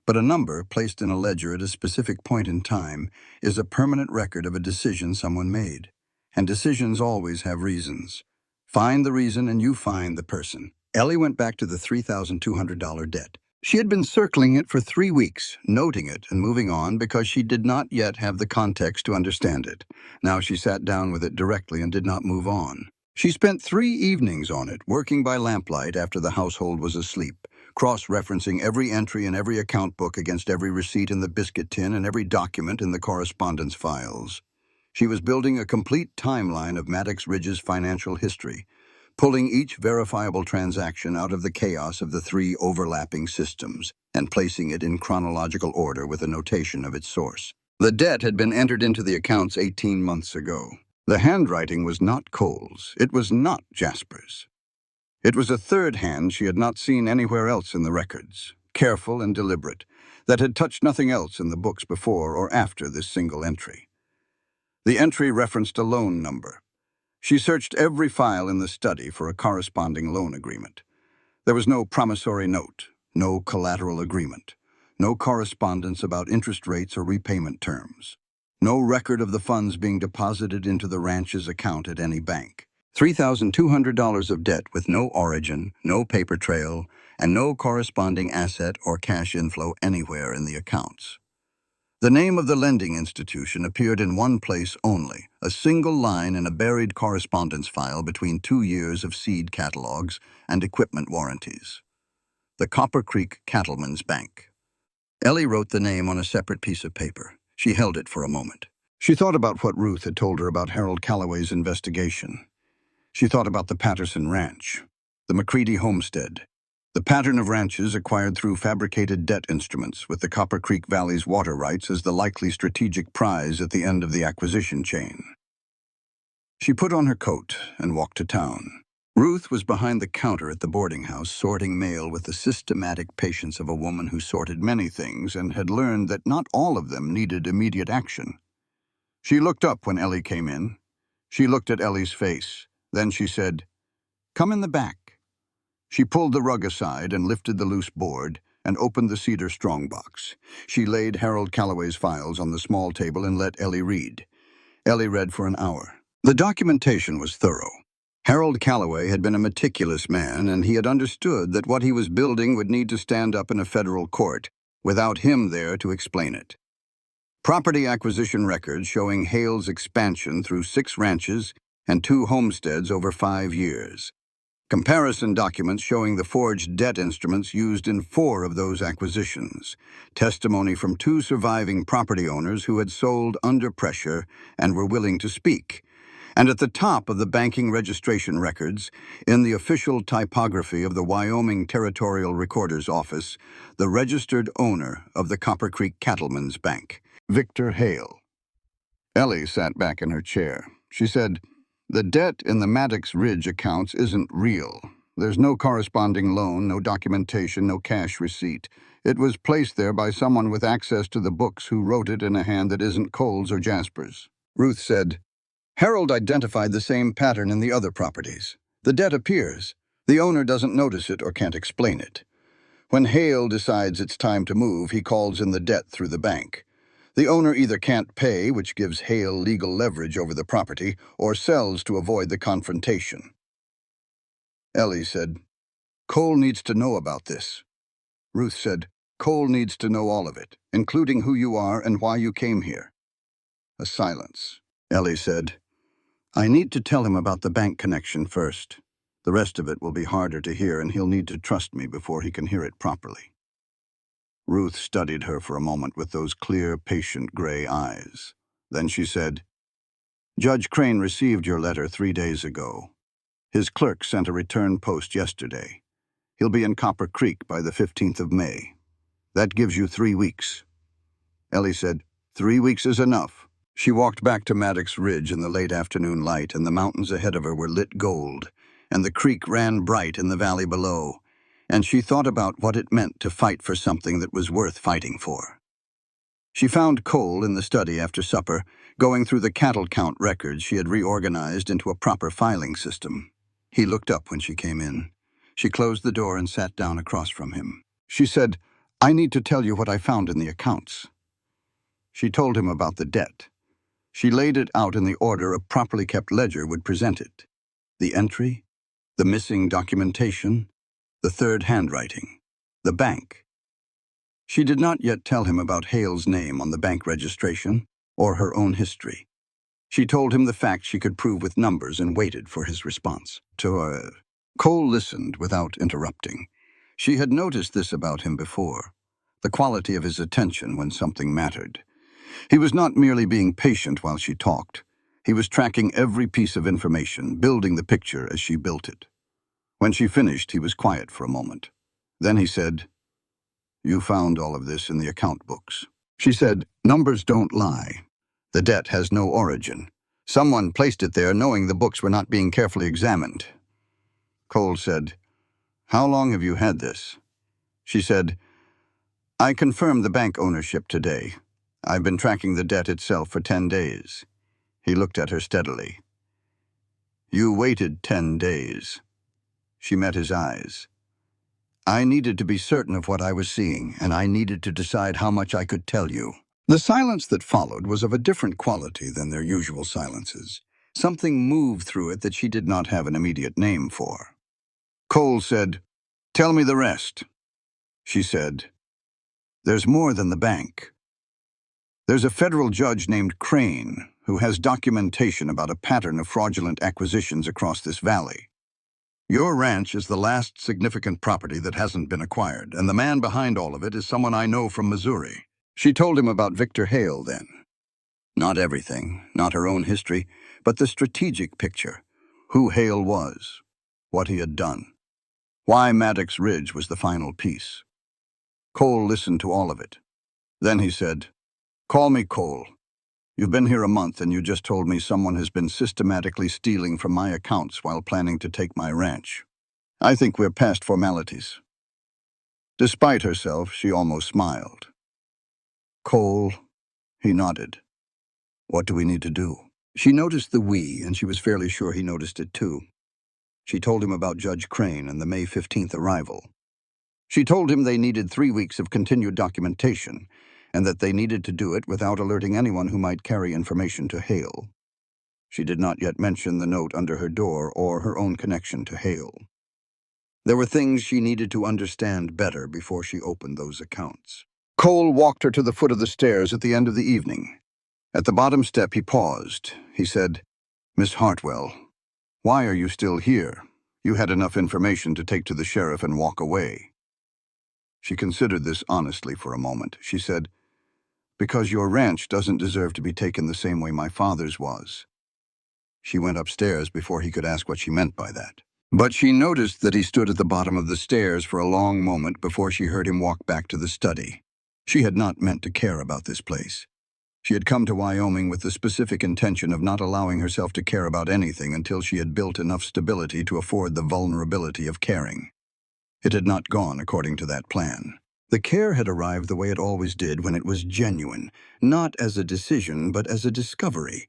[SPEAKER 2] But a number placed in a ledger at a specific point in time is a permanent record of a decision someone made. And decisions always have reasons. Find the reason and you find the person. Ellie went back to the $3,200 debt. She had been circling it for 3 weeks, noting it and moving on because she did not yet have the context to understand it. Now she sat down with it directly and did not move on. She spent 3 evenings on it, working by lamplight after the household was asleep, cross-referencing every entry in every account book against every receipt in the biscuit tin and every document in the correspondence files. She was building a complete timeline of Maddox Ridge's financial history, pulling each verifiable transaction out of the chaos of the 3 overlapping systems and placing it in chronological order with a notation of its source. The debt had been entered into the accounts 18 months ago. The handwriting was not Cole's. It was not Jasper's. It was a third hand she had not seen anywhere else in the records, careful and deliberate, that had touched nothing else in the books before or after this single entry. The entry referenced a loan number. She searched every file in the study for a corresponding loan agreement. There was no promissory note, no collateral agreement, no correspondence about interest rates or repayment terms, no record of the funds being deposited into the ranch's account at any bank. $3,200 of debt with no origin, no paper trail, and no corresponding asset or cash inflow anywhere in the accounts. The name of the lending institution appeared in one place only, a single line in a buried correspondence file between 2 years of seed catalogs and equipment warranties. The Copper Creek Cattlemen's Bank. Ellie wrote the name on a separate piece of paper. She held it for a moment. She thought about what Ruth had told her about Harold Calloway's investigation. She thought about the Patterson Ranch, the McCready homestead, the pattern of ranches acquired through fabricated debt instruments with the Copper Creek Valley's water rights as the likely strategic prize at the end of the acquisition chain. She put on her coat and walked to town. Ruth was behind the counter at the boarding house sorting mail with the systematic patience of a woman who sorted many things and had learned that not all of them needed immediate action. She looked up when Ellie came in. She looked at Ellie's face. Then she said, "Come in the back." She pulled the rug aside and lifted the loose board and opened the cedar strongbox. She laid Harold Calloway's files on the small table and let Ellie read. Ellie read for an hour. The documentation was thorough. Harold Calloway had been a meticulous man, and he had understood that what he was building would need to stand up in a federal court without him there to explain it. Property acquisition records showing Hale's expansion through 6 ranches and 2 homesteads over 5 years. Comparison documents showing the forged debt instruments used in 4 of those acquisitions. Testimony from 2 surviving property owners who had sold under pressure and were willing to speak. And at the top of the banking registration records, in the official typography of the Wyoming Territorial Recorder's Office, the registered owner of the Copper Creek Cattlemen's Bank, Victor Hale. Ellie sat back in her chair. She said, "The debt in the Maddox Ridge accounts isn't real. There's no corresponding loan, no documentation, no cash receipt. It was placed there by someone with access to the books who wrote it in a hand that isn't Cole's or Jasper's. Ruth said, Harold identified the same pattern in the other properties. The debt appears. The owner doesn't notice it or can't explain it. When Hale decides it's time to move, he calls in the debt through the bank. The owner either can't pay, which gives Hale legal leverage over the property, or sells to avoid the confrontation. Ellie said, Cole needs to know about this. Ruth said, Cole needs to know all of it, including who you are and why you came here. A silence. Ellie said, I need to tell him about the bank connection first. The rest of it will be harder to hear, and he'll need to trust me before he can hear it properly. Ruth studied her for a moment with those clear, patient gray eyes. Then she said, Judge Crane received your letter 3 days ago. His clerk sent a return post yesterday. He'll be in Copper Creek by the 15th of May. That gives you 3 weeks. Ellie said, 3 weeks is enough. She walked back to Maddox Ridge in the late afternoon light, and the mountains ahead of her were lit gold, and the creek ran bright in the valley below, and she thought about what it meant to fight for something that was worth fighting for. She found Cole in the study after supper, going through the cattle count records she had reorganized into a proper filing system. He looked up when she came in. She closed the door and sat down across from him. She said, I need to tell you what I found in the accounts. She told him about the debt. She laid it out in the order a properly kept ledger would present it. The entry, the missing documentation, the third handwriting, the bank. She did not yet tell him about Hale's name on the bank registration or her own history. She told him the facts she could prove with numbers and waited for his response. Cole listened without interrupting. She had noticed this about him before, the quality of his attention when something mattered. He was not merely being patient while she talked. He was tracking every piece of information, building the picture as she built it. When she finished, he was quiet for a moment. Then he said, You found all of this in the account books. She said, Numbers don't lie. The debt has no origin. Someone placed it there knowing the books were not being carefully examined. Cole said, How long have you had this? She said, I confirmed the bank ownership today. I've been tracking the debt itself for 10 days. He looked at her steadily. You waited 10 days. She met his eyes. I needed to be certain of what I was seeing, and I needed to decide how much I could tell you. The silence that followed was of a different quality than their usual silences. Something moved through it that she did not have an immediate name for. Cole said, Tell me the rest. She said, There's more than the bank. There's a federal judge named Crane who has documentation about a pattern of fraudulent acquisitions across this valley. Your ranch is the last significant property that hasn't been acquired, and the man behind all of it is someone I know from Missouri. She told him about Victor Hale then. Not everything, not her own history, but the strategic picture. Who Hale was, what he had done, why Maddox Ridge was the final piece. Cole listened to all of it. Then he said, Call me Cole. You've been here a month and you just told me someone has been systematically stealing from my accounts while planning to take my ranch. I think we're past formalities. Despite herself, she almost smiled. Cole, he nodded. What do we need to do? She noticed the we, and she was fairly sure he noticed it too. She told him about Judge Crane and the May 15th arrival. She told him they needed 3 weeks of continued documentation, and that they needed to do it without alerting anyone who might carry information to Hale. She did not yet mention the note under her door or her own connection to Hale. There were things she needed to understand better before she opened those accounts. Cole walked her to the foot of the stairs at the end of the evening. At the bottom step, he paused. He said, Miss Hartwell, why are you still here? You had enough information to take to the sheriff and walk away. She considered this honestly for a moment. She said, Because your ranch doesn't deserve to be taken the same way my father's was. She went upstairs before he could ask what she meant by that. But she noticed that he stood at the bottom of the stairs for a long moment before she heard him walk back to the study. She had not meant to care about this place. She had come to Wyoming with the specific intention of not allowing herself to care about anything until she had built enough stability to afford the vulnerability of caring. It had not gone according to that plan. The care had arrived the way it always did when it was genuine, not as a decision, but as a discovery.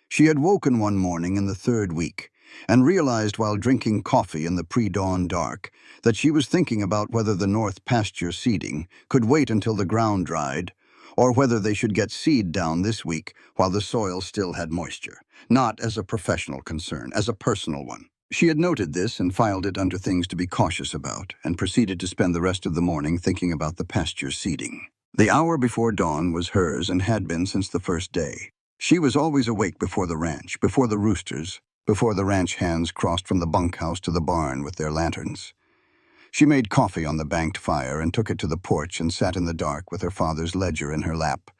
[SPEAKER 2] She had woken one morning in the third week and realized while drinking coffee in the pre-dawn dark that she was thinking about whether the north pasture seeding could wait until the ground dried or whether they should get seed down this week while the soil still had moisture, not as a professional concern, as a personal one. She had noted this and filed it under things to be cautious about and proceeded to spend the rest of the morning thinking about the pasture seeding. The hour before dawn was hers and had been since the first day. She was always awake before the ranch, before the roosters, before the ranch hands crossed from the bunkhouse to the barn with their lanterns. She made coffee on the banked fire and took it to the porch and sat in the dark with her father's ledger in her lap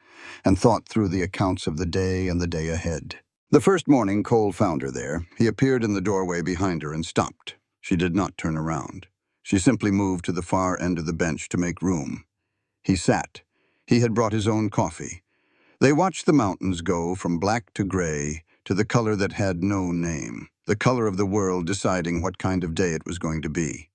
[SPEAKER 2] and thought through the accounts of the day and the day ahead. The first morning Cole found her there. He appeared in the doorway behind her and stopped. She did not turn around. She simply moved to the far end of the bench to make room. He sat. He had brought his own coffee. They watched the mountains go from black to gray to the color that had no name, the color of the world deciding what kind of day it was going to be.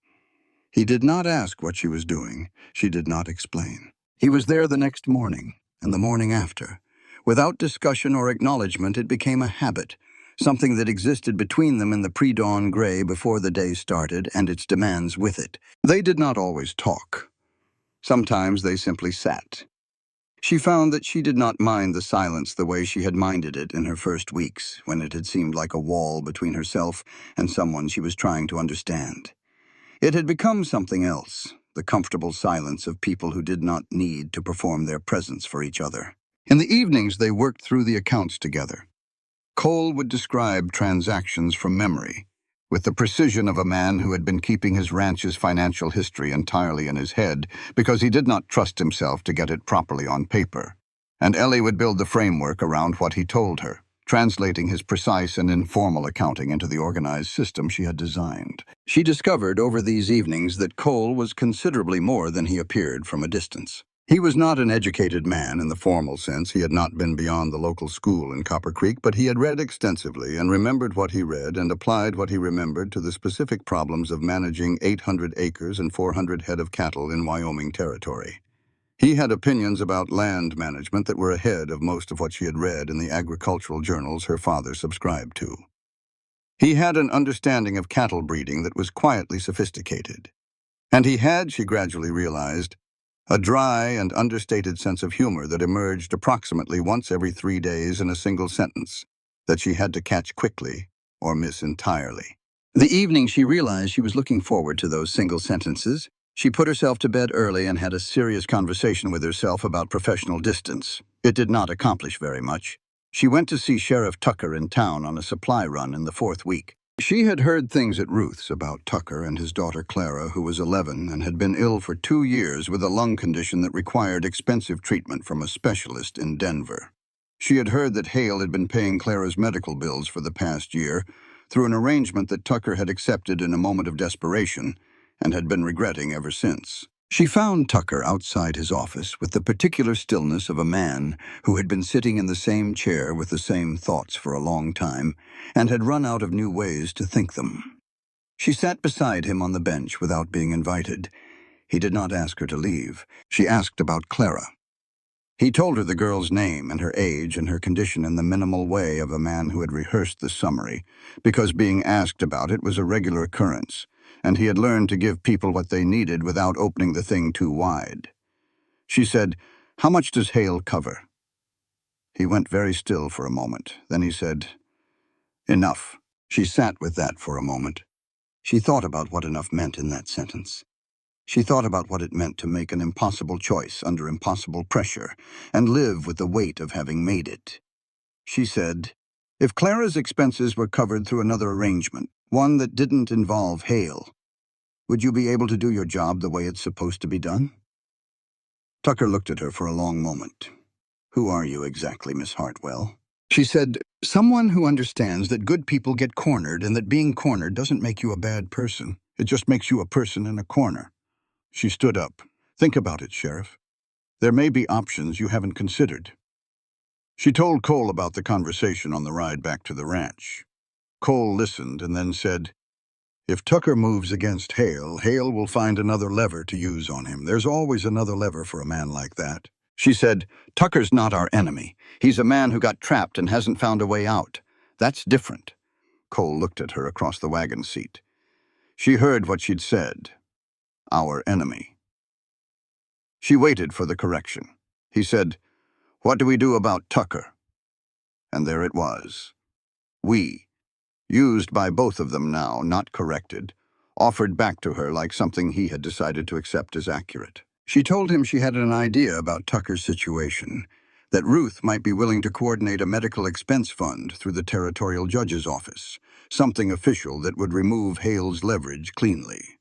[SPEAKER 2] He did not ask what she was doing. She did not explain. He was there the next morning and the morning after. Without discussion or acknowledgement, it became a habit, something that existed between them in the pre-dawn gray before the day started and its demands with it. They did not always talk. Sometimes they simply sat. She found that she did not mind the silence the way she had minded it in her first weeks, when it had seemed like a wall between herself and someone she was trying to understand. It had become something else, the comfortable silence of people who did not need to perform their presence for each other. In the evenings, they worked through the accounts together. Cole would describe transactions from memory, with the precision of a man who had been keeping his ranch's financial history entirely in his head because he did not trust himself to get it properly on paper. And Ellie would build the framework around what he told her, translating his precise and informal accounting into the organized system she had designed. She discovered over these evenings that Cole was considerably more than he appeared from a distance. He was not an educated man in the formal sense. He had not been beyond the local school in Copper Creek, but he had read extensively and remembered what he read and applied what he remembered to the specific problems of managing 800 acres and 400 head of cattle in Wyoming territory. He had opinions about land management that were ahead of most of what she had read in the agricultural journals her father subscribed to. He had an understanding of cattle breeding that was quietly sophisticated. And he had, she gradually realized, a dry and understated sense of humor that emerged approximately once every 3 days in a single sentence that she had to catch quickly or miss entirely. The evening she realized she was looking forward to those single sentences, she put herself to bed early and had a serious conversation with herself about professional distance. It did not accomplish very much. She went to see Sheriff Tucker in town on a supply run in the 4th week. She had heard things at Ruth's about Tucker and his daughter Clara, who was 11 and had been ill for 2 years with a lung condition that required expensive treatment from a specialist in Denver. She had heard that Hale had been paying Clara's medical bills for the past year through an arrangement that Tucker had accepted in a moment of desperation and had been regretting ever since. She found Tucker outside his office with the particular stillness of a man who had been sitting in the same chair with the same thoughts for a long time and had run out of new ways to think them. She sat beside him on the bench without being invited. He did not ask her to leave. She asked about Clara. He told her the girl's name and her age and her condition in the minimal way of a man who had rehearsed the summary, because being asked about it was a regular occurrence, and he had learned to give people what they needed without opening the thing too wide. She said, "How much does Hale cover?" He went very still for a moment. Then he said, "Enough." She sat with that for a moment. She thought about what enough meant in that sentence. She thought about what it meant to make an impossible choice under impossible pressure and live with the weight of having made it. She said, "If Clara's expenses were covered through another arrangement, one that didn't involve Hale, would you be able to do your job the way it's supposed to be done?" Tucker looked at her for a long moment. "Who are you exactly, Miss Hartwell?" She said, "Someone who understands that good people get cornered and that being cornered doesn't make you a bad person. It just makes you a person in a corner." She stood up. "Think about it, Sheriff. There may be options you haven't considered." She told Cole about the conversation on the ride back to the ranch. Cole listened and then said, "If Tucker moves against Hale, Hale will find another lever to use on him. There's always another lever for a man like that." She said, "Tucker's not our enemy. He's a man who got trapped and hasn't found a way out. That's different." Cole looked at her across the wagon seat. She heard what she'd said. Our enemy. She waited for the correction. He said, "What do we do about Tucker?" And there it was. We. Used by both of them now, not corrected, offered back to her like something he had decided to accept as accurate. She told him she had an idea about Tucker's situation, that Ruth might be willing to coordinate a medical expense fund through the territorial judge's office, something official that would remove Hale's leverage cleanly.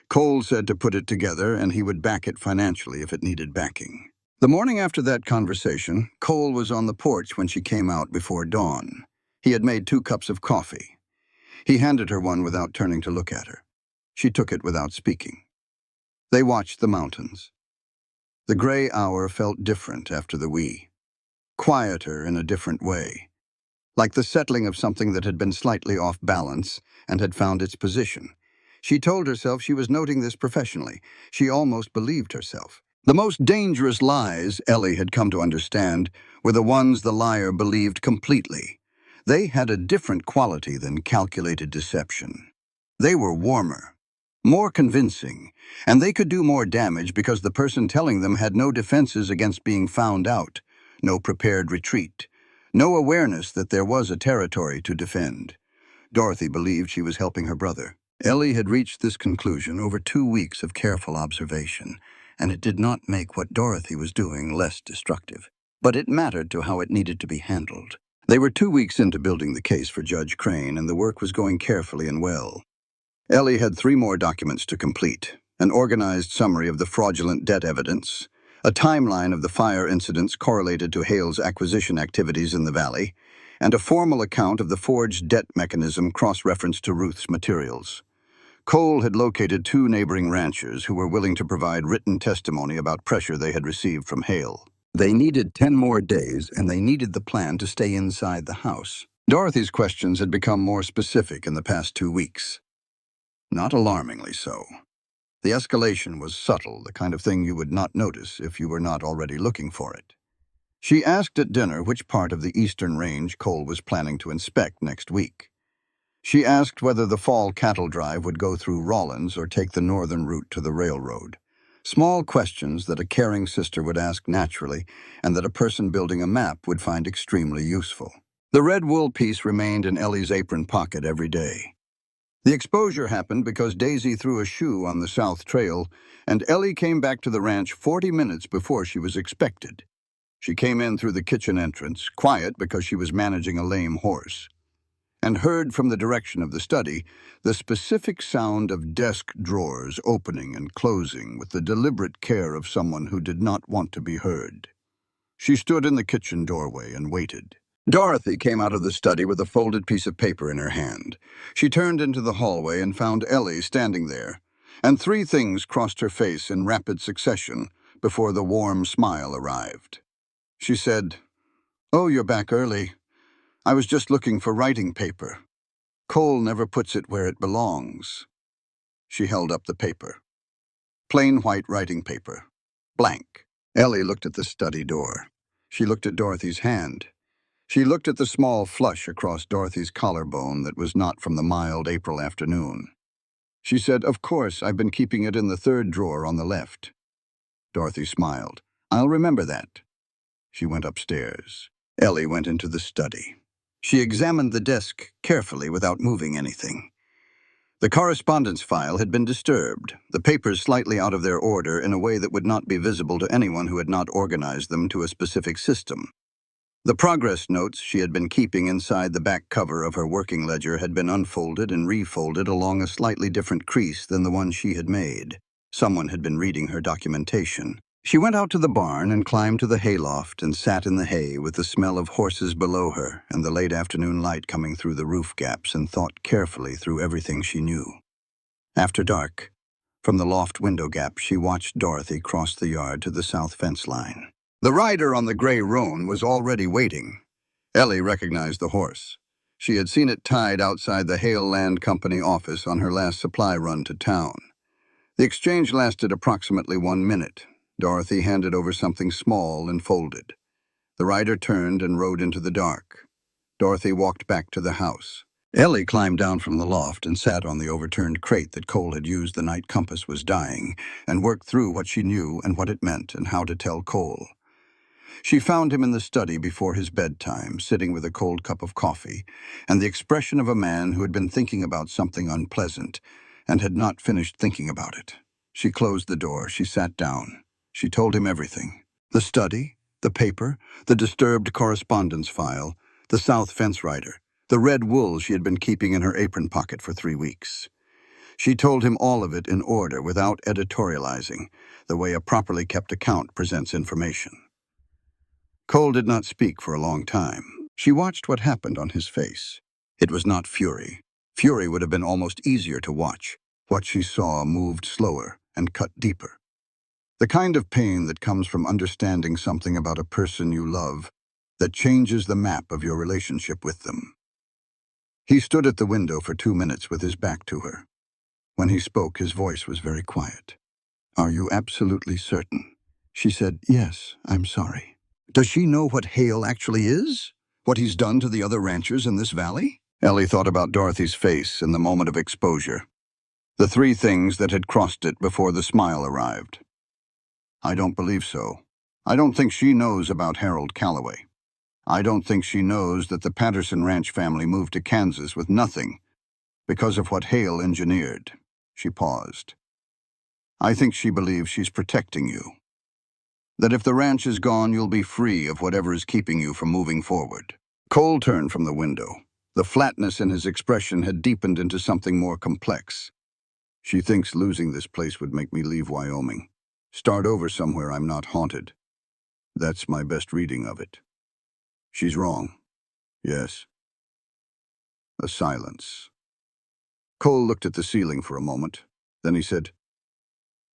[SPEAKER 2] Cole said to put it together and he would back it financially if it needed backing. The morning after that conversation, Cole was on the porch when she came out before dawn. He had made 2 cups of coffee. He handed her one without turning to look at her. She took it without speaking. They watched the mountains. The gray hour felt different after the wee. Quieter in a different way. Like the settling of something that had been slightly off balance and had found its position. She told herself she was noting this professionally. She almost believed herself. The most dangerous lies, Ellie had come to understand, were the ones the liar believed completely. They had a different quality than calculated deception. They were warmer, more convincing, and they could do more damage because the person telling them had no defenses against being found out, no prepared retreat, no awareness that there was a territory to defend. Dorothy believed she was helping her brother. Ellie had reached this conclusion over 2 weeks of careful observation, and it did not make what Dorothy was doing less destructive. But it mattered to how it needed to be handled. They were 2 weeks into building the case for Judge Crane, and the work was going carefully and well. Ellie had 3 more documents to complete: an organized summary of the fraudulent debt evidence, a timeline of the fire incidents correlated to Hale's acquisition activities in the valley, and a formal account of the forged debt mechanism cross-referenced to Ruth's materials. Cole had located 2 neighboring ranchers who were willing to provide written testimony about pressure they had received from Hale. They needed 10 more days, and they needed the plan to stay inside the house. Dorothy's questions had become more specific in the past 2 weeks. Not alarmingly so. The escalation was subtle, the kind of thing you would not notice if you were not already looking for it. She asked at dinner which part of the eastern range Cole was planning to inspect next week. She asked whether the fall cattle drive would go through Rawlins or take the northern route to the railroad. Small questions that a caring sister would ask naturally and that a person building a map would find extremely useful. The red wool piece remained in Ellie's apron pocket every day. The exposure happened because Daisy threw a shoe on the South Trail, and Ellie came back to the ranch 40 minutes before she was expected. She came in through the kitchen entrance, quiet because she was managing a lame horse, and heard from the direction of the study the specific sound of desk drawers opening and closing with the deliberate care of someone who did not want to be heard. She stood in the kitchen doorway and waited. Dorothy came out of the study with a folded piece of paper in her hand. She turned into the hallway and found Ellie standing there, and 3 things crossed her face in rapid succession before the warm smile arrived. She said, "Oh, you're back early. I was just looking for writing paper. Cole never puts it where it belongs." She held up the paper. Plain white writing paper. Blank. Ellie looked at the study door. She looked at Dorothy's hand. She looked at the small flush across Dorothy's collarbone that was not from the mild April afternoon. She said, "Of course, I've been keeping it in the 3rd drawer on the left." Dorothy smiled. "I'll remember that." She went upstairs. Ellie went into the study. She examined the desk carefully without moving anything. The correspondence file had been disturbed, the papers slightly out of their order in a way that would not be visible to anyone who had not organized them to a specific system. The progress notes she had been keeping inside the back cover of her working ledger had been unfolded and refolded along a slightly different crease than the one she had made. Someone had been reading her documentation. She went out to the barn and climbed to the hayloft and sat in the hay with the smell of horses below her and the late afternoon light coming through the roof gaps and thought carefully through everything she knew. After dark, from the loft window gap, she watched Dorothy cross the yard to the south fence line. The rider on the gray roan was already waiting. Ellie recognized the horse. She had seen it tied outside the Hale Land Company office on her last supply run to town. The exchange lasted approximately 1 minute. Dorothy handed over something small and folded. The rider turned and rode into the dark. Dorothy walked back to the house. Ellie climbed down from the loft and sat on the overturned crate that Cole had used the night Compass was dying, and worked through what she knew and what it meant and how to tell Cole. She found him in the study before his bedtime, sitting with a cold cup of coffee, and the expression of a man who had been thinking about something unpleasant and had not finished thinking about it. She closed the door. She sat down. She told him everything. The study, the paper, the disturbed correspondence file, the South fence rider, the red wool she had been keeping in her apron pocket for 3 weeks. She told him all of it in order, without editorializing, the way a properly kept account presents information. Cole did not speak for a long time. She watched what happened on his face. It was not fury. Fury would have been almost easier to watch. What she saw moved slower and cut deeper. The kind of pain that comes from understanding something about a person you love that changes the map of your relationship with them. He stood at the window for 2 minutes with his back to her. When he spoke, his voice was very quiet. "Are you absolutely certain?" She said, "Yes, I'm sorry." "Does she know what Hale actually is? What he's done to the other ranchers in this valley?" Ellie thought about Dorothy's face in the moment of exposure. The 3 things that had crossed it before the smile arrived. "I don't believe so. I don't think she knows about Harold Calloway. I don't think she knows that the Patterson Ranch family moved to Kansas with nothing because of what Hale engineered." She paused. "I think she believes she's protecting you. That if the ranch is gone, you'll be free of whatever is keeping you from moving forward." Cole turned from the window. The flatness in his expression had deepened into something more complex. "She thinks losing this place would make me leave Wyoming. Start over somewhere I'm not haunted. That's my best reading of it. She's wrong. Yes." A silence. Cole looked at the ceiling for a moment. Then he said,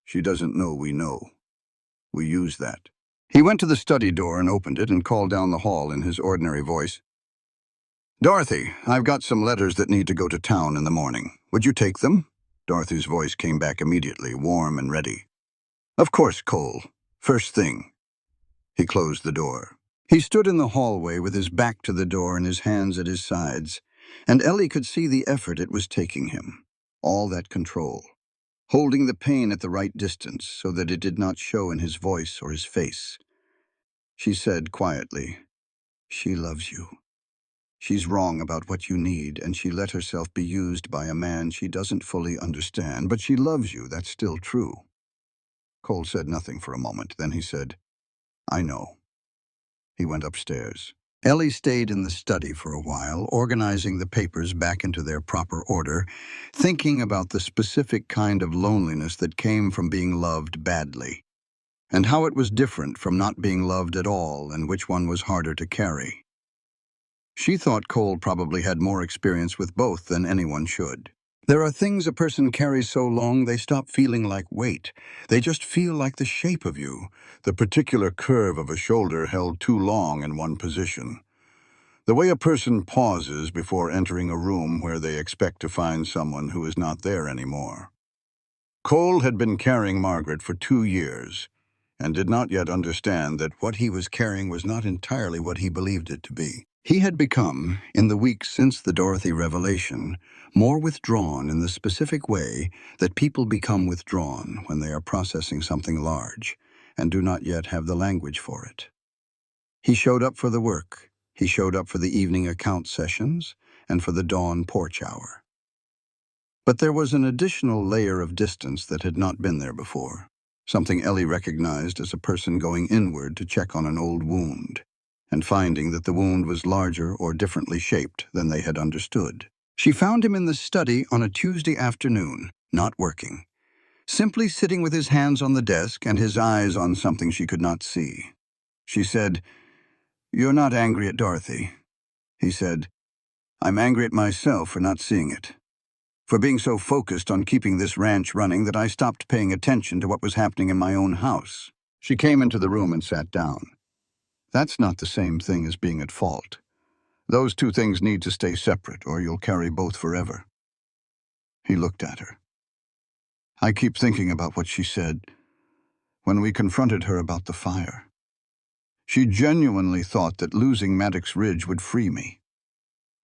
[SPEAKER 2] "She doesn't know we know. We use that." He went to the study door and opened it and called down the hall in his ordinary voice. "Dorothy, I've got some letters that need to go to town in the morning. Would you take them?" Dorothy's voice came back immediately, warm and ready. "Of course, Cole. First thing." He closed the door. He stood in the hallway with his back to the door and his hands at his sides, and Ellie could see the effort it was taking him. All that control. Holding the pain at the right distance so that it did not show in his voice or his face. She said quietly, "She loves you. She's wrong about what you need, and she let herself be used by a man she doesn't fully understand, but she loves you, that's still true." Cole said nothing for a moment. Then he said, "I know." He went upstairs. Ellie stayed in the study for a while, organizing the papers back into their proper order, thinking about the specific kind of loneliness that came from being loved badly, and how it was different from not being loved at all, and which one was harder to carry. She thought Cole probably had more experience with both than anyone should. There are things a person carries so long they stop feeling like weight. They just feel like the shape of you, the particular curve of a shoulder held too long in one position. The way a person pauses before entering a room where they expect to find someone who is not there anymore. Cole had been carrying Margaret for 2 years, and did not yet understand that what he was carrying was not entirely what he believed it to be. He had become, in the weeks since the Dorothy revelation, more withdrawn in the specific way that people become withdrawn when they are processing something large and do not yet have the language for it. He showed up for the work. He showed up for the evening account sessions and for the dawn porch hour. But there was an additional layer of distance that had not been there before, something Ellie recognized as a person going inward to check on an old wound, and finding that the wound was larger or differently shaped than they had understood. She found him in the study on a Tuesday afternoon, not working, simply sitting with his hands on the desk and his eyes on something she could not see. She said, "You're not angry at Dorothy." He said, "I'm angry at myself for not seeing it, for being so focused on keeping this ranch running that I stopped paying attention to what was happening in my own house." She came into the room and sat down. That's not the same thing as being at fault. Those two things need to stay separate, or you'll carry both forever. He looked at her. I keep thinking about what she said when we confronted her about the fire. She genuinely thought that losing Maddox Ridge would free me,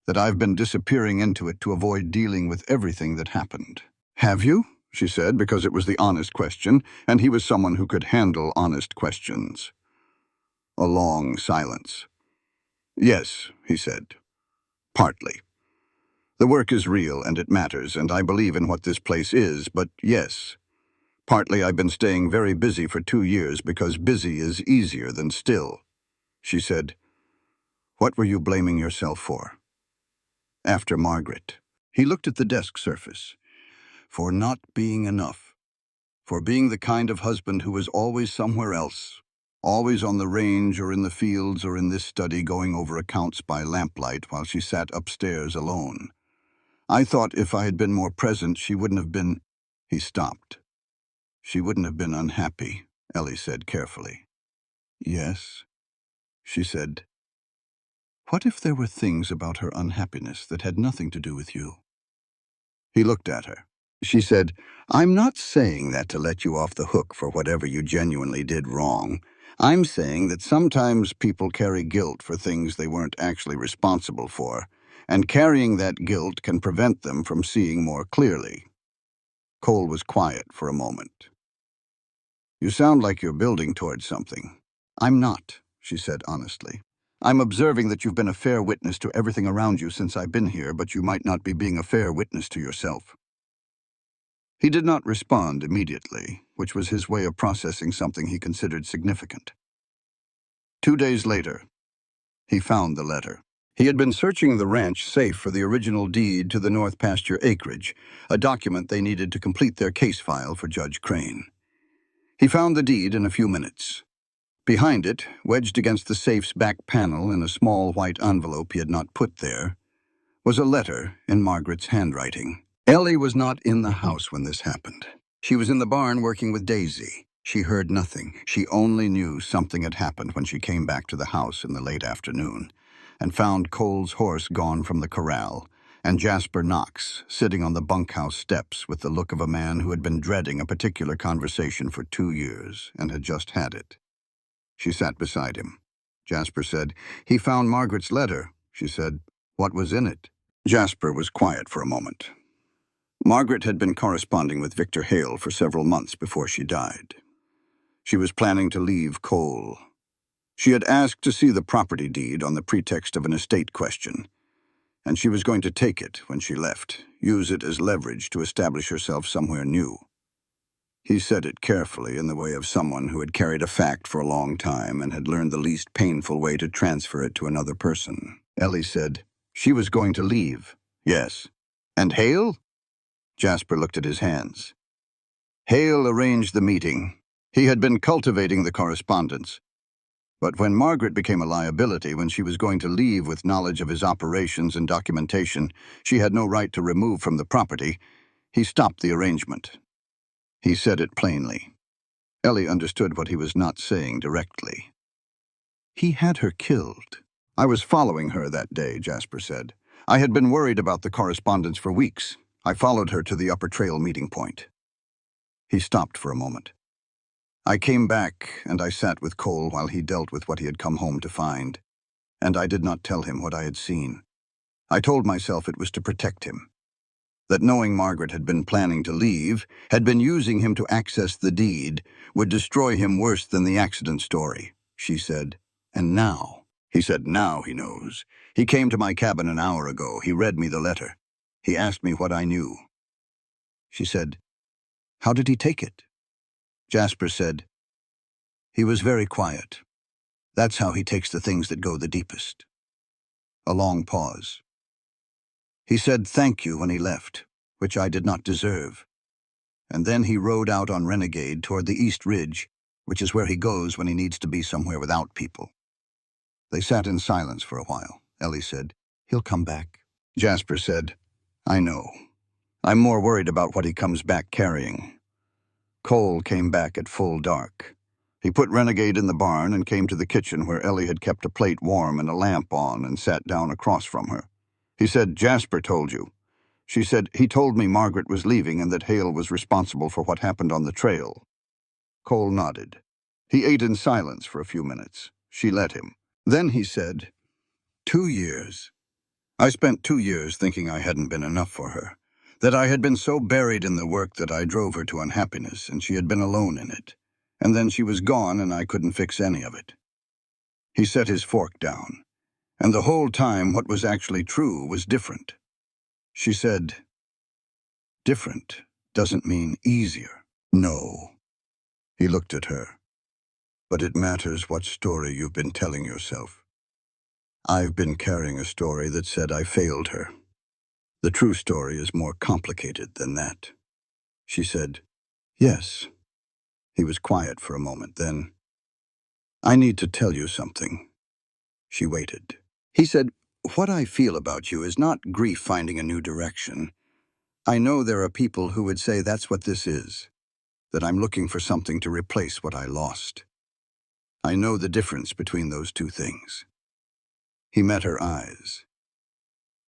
[SPEAKER 2] that I've been disappearing into it to avoid dealing with everything that happened. Have you? She said, because it was the honest question, and he was someone who could handle honest questions. A long silence. Yes, he said. Partly. The work is real and it matters, and I believe in what this place is, but yes. Partly I've been staying very busy for 2 years because busy is easier than still. She said, What were you blaming yourself for? After Margaret. He looked at the desk surface. For not being enough. For being the kind of husband who was always somewhere else. Always on the range or in the fields or in this study going over accounts by lamplight while she sat upstairs alone. I thought if I had been more present, she wouldn't have been... He stopped. She wouldn't have been unhappy, Ellie said carefully. Yes, she said. What if there were things about her unhappiness that had nothing to do with you? He looked at her. She said, I'm not saying that to let you off the hook for whatever you genuinely did wrong. I'm saying that sometimes people carry guilt for things they weren't actually responsible for, and carrying that guilt can prevent them from seeing more clearly. Cole was quiet for a moment. You sound like you're building towards something. I'm not, she said honestly. I'm observing that you've been a fair witness to everything around you since I've been here, but you might not be being a fair witness to yourself. He did not respond immediately, which was his way of processing something he considered significant. 2 days later, he found the letter. He had been searching the ranch safe for the original deed to the North Pasture acreage, a document they needed to complete their case file for Judge Crane. He found the deed in a few minutes. Behind it, wedged against the safe's back panel in a small white envelope he had not put there, was a letter in Margaret's handwriting. Ellie was not in the house when this happened. She was in the barn working with Daisy. She heard nothing. She only knew something had happened when she came back to the house in the late afternoon and found Cole's horse gone from the corral and Jasper Knox sitting on the bunkhouse steps with the look of a man who had been dreading a particular conversation for 2 years and had just had it. She sat beside him. Jasper said, He found Margaret's letter. She said, What was in it? Jasper was quiet for a moment. Margaret had been corresponding with Victor Hale for several months before she died. She was planning to leave Cole. She had asked to see the property deed on the pretext of an estate question, and she was going to take it when she left, use it as leverage to establish herself somewhere new. He said it carefully in the way of someone who had carried a fact for a long time and had learned the least painful way to transfer it to another person. Ellie said, She was going to leave. Yes. And Hale? Jasper looked at his hands. Hale arranged the meeting. He had been cultivating the correspondence. But when Margaret became a liability, when she was going to leave with knowledge of his operations and documentation she had no right to remove from the property, he stopped the arrangement. He said it plainly. Ellie understood what he was not saying directly. He had her killed. I was following her that day, Jasper said. I had been worried about the correspondence for weeks. I followed her to the upper trail meeting point. He stopped for a moment. I came back, and I sat with Cole while he dealt with what he had come home to find. And I did not tell him what I had seen. I told myself it was to protect him. That knowing Margaret had been planning to leave, had been using him to access the deed, would destroy him worse than the accident story, she said. And now, he said, now he knows. He came to my cabin an hour ago. He read me the letter. He asked me what I knew. She said, How did he take it? Jasper said, He was very quiet. That's how he takes the things that go the deepest. A long pause. He said thank you when he left, which I did not deserve. And then he rode out on Renegade toward the East Ridge, which is where he goes when he needs to be somewhere without people. They sat in silence for a while. Ellie said, He'll come back. Jasper said, I know. I'm more worried about what he comes back carrying. Cole came back at full dark. He put Renegade in the barn and came to the kitchen where Ellie had kept a plate warm and a lamp on and sat down across from her. He said, "Jasper told you." She said, "He told me Margaret was leaving and that Hale was responsible for what happened on the trail." Cole nodded. He ate in silence for a few minutes. She let him. Then he said, 2 years. I spent 2 years thinking I hadn't been enough for her, that I had been so buried in the work that I drove her to unhappiness and she had been alone in it. And then she was gone and I couldn't fix any of it. He set his fork down. And the whole time what was actually true was different. She said, "Different doesn't mean easier." "No." He looked at her. "But it matters what story you've been telling yourself. I've been carrying a story that said I failed her. The true story is more complicated than that." She said, "Yes." He was quiet for a moment, then, "I need to tell you something." She waited. He said, "What I feel about you is not grief finding a new direction. I know there are people who would say that's what this is, that I'm looking for something to replace what I lost. I know the difference between those two things." He met her eyes.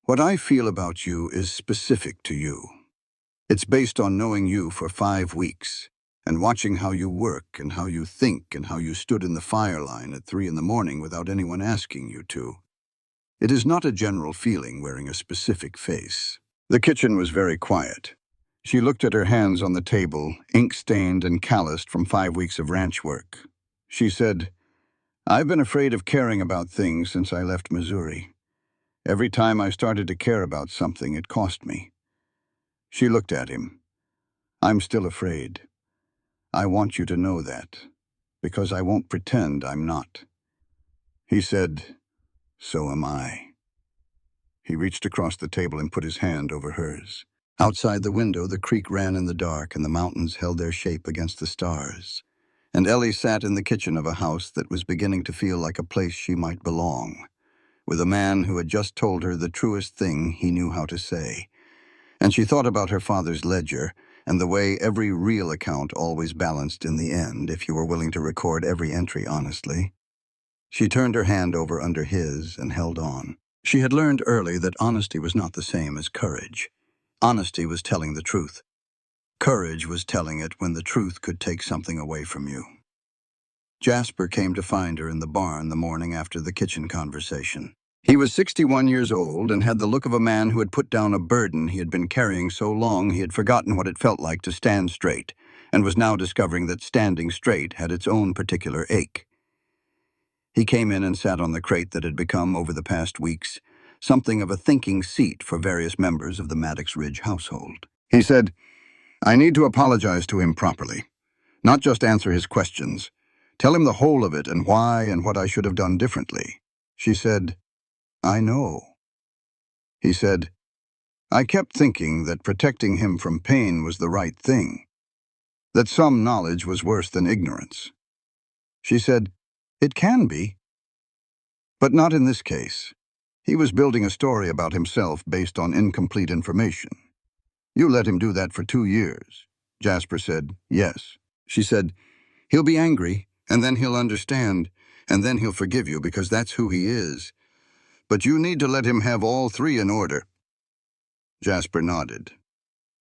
[SPEAKER 2] "What I feel about you is specific to you. It's based on knowing you for 5 weeks and watching how you work and how you think and how you stood in the fire line at 3 in the morning without anyone asking you to. It is not a general feeling wearing a specific face." The kitchen was very quiet. She looked at her hands on the table, ink-stained and calloused from 5 weeks of ranch work. She said, "I've been afraid of caring about things since I left Missouri. Every time I started to care about something, it cost me." She looked at him. "I'm still afraid. I want you to know that, because I won't pretend I'm not." He said, "So am I." He reached across the table and put his hand over hers. Outside the window, the creek ran in the dark and the mountains held their shape against the stars. And Ellie sat in the kitchen of a house that was beginning to feel like a place she might belong, with a man who had just told her the truest thing he knew how to say. And she thought about her father's ledger and the way every real account always balanced in the end if you were willing to record every entry honestly. She turned her hand over under his and held on. She had learned early that honesty was not the same as courage. Honesty was telling the truth. Courage was telling it when the truth could take something away from you. Jasper came to find her in the barn the morning after the kitchen conversation. He was 61 years old and had the look of a man who had put down a burden he had been carrying so long he had forgotten what it felt like to stand straight, and was now discovering that standing straight had its own particular ache. He came in and sat on the crate that had become, over the past weeks, something of a thinking seat for various members of the Maddox Ridge household. He said, "I need to apologize to him properly, not just answer his questions. Tell him the whole of it and why and what I should have done differently." She said, "I know." He said, "I kept thinking that protecting him from pain was the right thing, that some knowledge was worse than ignorance." She said, "It can be, but not in this case. He was building a story about himself based on incomplete information. You let him do that for 2 years." Jasper said, "Yes." She said, "He'll be angry, and then he'll understand, and then he'll forgive you because that's who he is. But you need to let him have all 3 in order." Jasper nodded.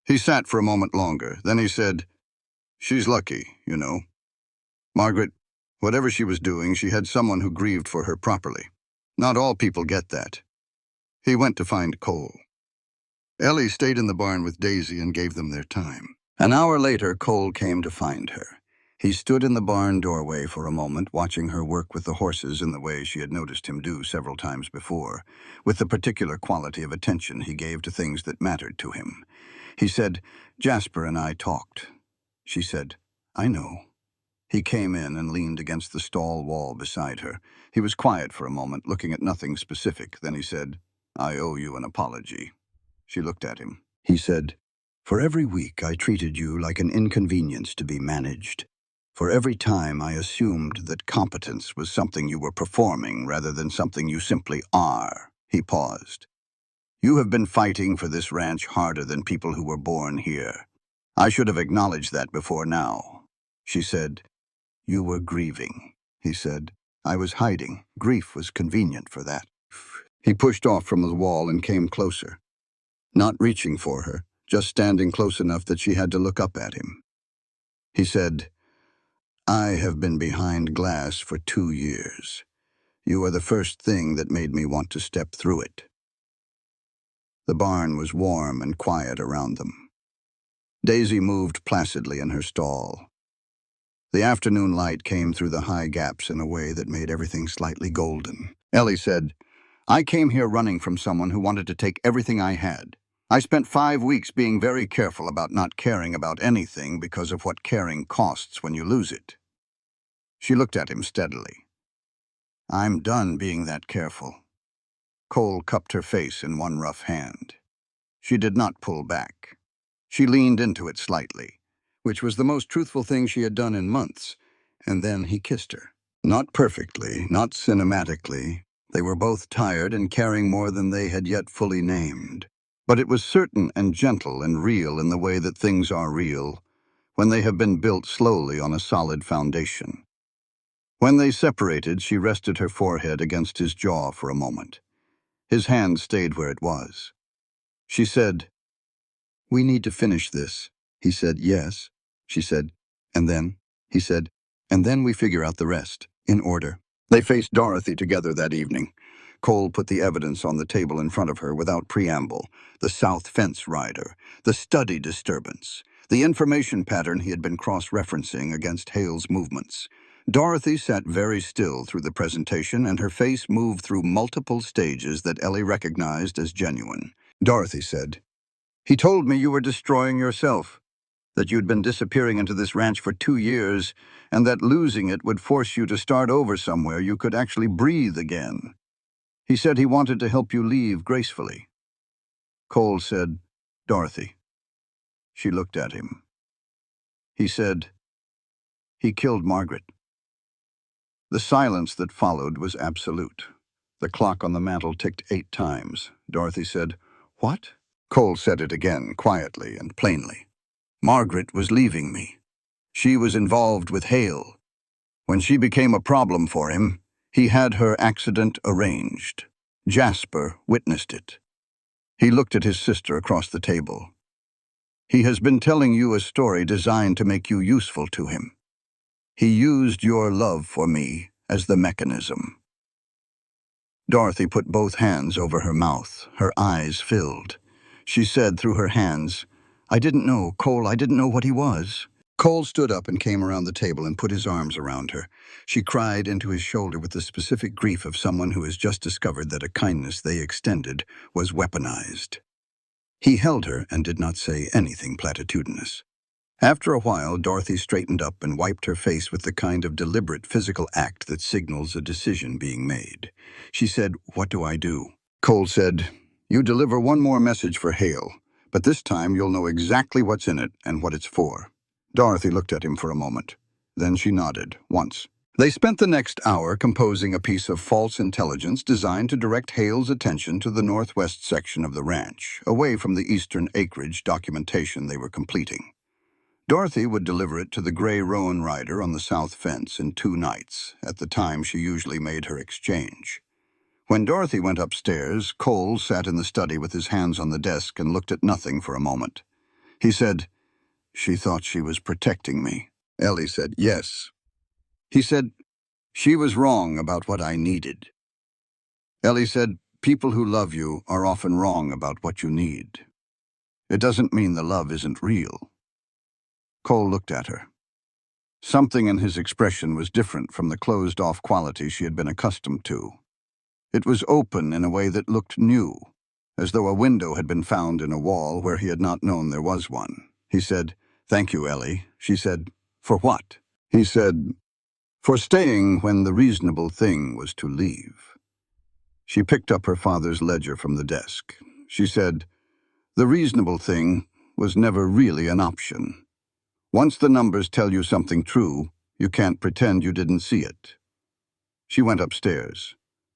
[SPEAKER 2] He sat for a moment longer. Then he said, "She's lucky, you know. Margaret, whatever she was doing, she had someone who grieved for her properly. Not all people get that." He went to find Cole. Ellie stayed in the barn with Daisy and gave them their time. An hour later, Cole came to find her. He stood in the barn doorway for a moment, watching her work with the horses in the way she had noticed him do several times before, with the particular quality of attention he gave to things that mattered to him. He said, "Jasper and I talked." She said, "I know." He came in and leaned against the stall wall beside her. He was quiet for a moment, looking at nothing specific. Then he said, "I owe you an apology." She looked at him. He said, "For every week I treated you like an inconvenience to be managed. For every time I assumed that competence was something you were performing rather than something you simply are." He paused. "You have been fighting for this ranch harder than people who were born here. I should have acknowledged that before now." She said, You were grieving, he said. I was hiding. Grief was convenient for that. He pushed off from the wall and came closer, not reaching for her, just standing close enough that she had to look up at him. He said, I have been behind glass for 2 years. You are the first thing that made me want to step through it. The barn was warm and quiet around them. Daisy moved placidly in her stall. The afternoon light came through the high gaps in a way that made everything slightly golden. Ellie said, I came here running from someone who wanted to take everything I had. I spent 5 weeks being very careful about not caring about anything because of what caring costs when you lose it. She looked at him steadily. I'm done being that careful. Cole cupped her face in one rough hand. She did not pull back. She leaned into it slightly, which was the most truthful thing she had done in months, and then he kissed her. Not perfectly, not cinematically. They were both tired and caring more than they had yet fully named. But it was certain and gentle and real in the way that things are real, when they have been built slowly on a solid foundation. When they separated, she rested her forehead against his jaw for a moment. His hand stayed where it was. She said, We need to finish this. He said, yes. She said, and then? He said, and then we figure out the rest, in order. They faced Dorothy together that evening. Cole put the evidence on the table in front of her without preamble. The south fence rider, the study disturbance, the information pattern he had been cross-referencing against Hale's movements. Dorothy sat very still through the presentation, and her face moved through multiple stages that Ellie recognized as genuine. Dorothy said, He told me you were destroying yourself, that you'd been disappearing into this ranch for 2 years, and that losing it would force you to start over somewhere you could actually breathe again. He said he wanted to help you leave gracefully. Cole said, Dorothy. She looked at him. He said, He killed Margaret. The silence that followed was absolute. The clock on the mantel ticked 8 times. Dorothy said, What? Cole said it again, quietly and plainly. Margaret was leaving me. She was involved with Hale. When she became a problem for him, he had her accident arranged. Jasper witnessed it. He looked at his sister across the table. He has been telling you a story designed to make you useful to him. He used your love for me as the mechanism. Dorothy put both hands over her mouth. Her eyes filled. She said through her hands, I didn't know, Cole, I didn't know what he was. Cole stood up and came around the table and put his arms around her. She cried into his shoulder with the specific grief of someone who has just discovered that a kindness they extended was weaponized. He held her and did not say anything platitudinous. After a while, Dorothy straightened up and wiped her face with the kind of deliberate physical act that signals a decision being made. She said, What do I do? Cole said, You deliver one more message for Hale, but this time you'll know exactly what's in it and what it's for. Dorothy looked at him for a moment. Then she nodded, once. They spent the next hour composing a piece of false intelligence designed to direct Hale's attention to the northwest section of the ranch, away from the eastern acreage documentation they were completing. Dorothy would deliver it to the gray roan rider on the south fence in 2 nights, at the time she usually made her exchange. When Dorothy went upstairs, Cole sat in the study with his hands on the desk and looked at nothing for a moment. He said, She thought she was protecting me. Ellie said, Yes. He said, She was wrong about what I needed. Ellie said, People who love you are often wrong about what you need. It doesn't mean the love isn't real. Cole looked at her. Something in his expression was different from the closed-off quality she had been accustomed to. It was open in a way that looked new, as though a window had been found in a wall where he had not known there was one. He said, Thank you, Ellie. She said, For what? He said, For staying when the reasonable thing was to leave. She picked up her father's ledger from the desk. She said, The reasonable thing was never really an option. Once the numbers tell you something true, you can't pretend you didn't see it. She went upstairs.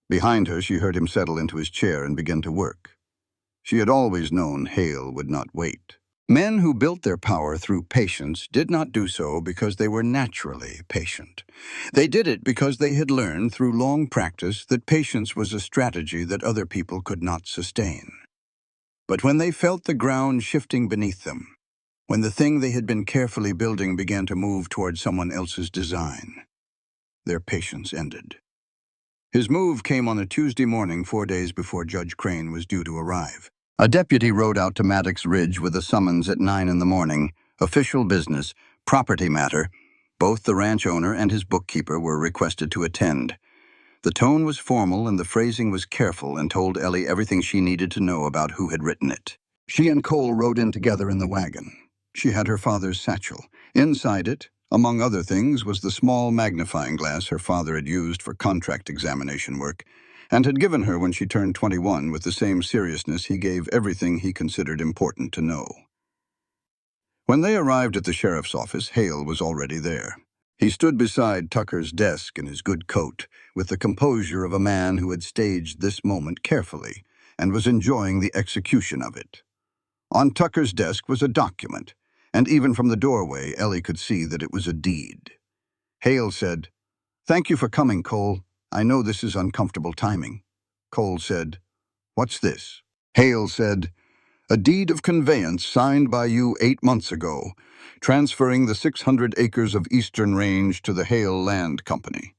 [SPEAKER 2] Behind her, she heard him settle into his chair and begin to work. She had always known Hale would not wait. Men who built their power through patience did not do so because they were naturally patient. They did it because they had learned through long practice that patience was a strategy that other people could not sustain. But when they felt the ground shifting beneath them, when the thing they had been carefully building began to move toward someone else's design, their patience ended. His move came on a Tuesday morning 4 days before Judge Crane was due to arrive. A deputy rode out to Maddox Ridge with a summons at 9 in the morning. Official business, property matter. Both the ranch owner and his bookkeeper were requested to attend. The tone was formal and the phrasing was careful and told Ellie everything she needed to know about who had written it. She and Cole rode in together in the wagon. She had her father's satchel. Inside it, among other things, was the small magnifying glass her father had used for contract examination work, and had given her when she turned 21 with the same seriousness he gave everything he considered important to know. When they arrived at the sheriff's office, Hale was already there. He stood beside Tucker's desk in his good coat, with the composure of a man who had staged this moment carefully and was enjoying the execution of it. On Tucker's desk was a document, and even from the doorway, Ellie could see that it was a deed. Hale said, "Thank you for coming, Cole. I know this is uncomfortable timing." Cole said, "What's this?" Hale said, "A deed of conveyance signed by you 8 months ago, transferring the 600 acres of Eastern Range to the Hale Land Company.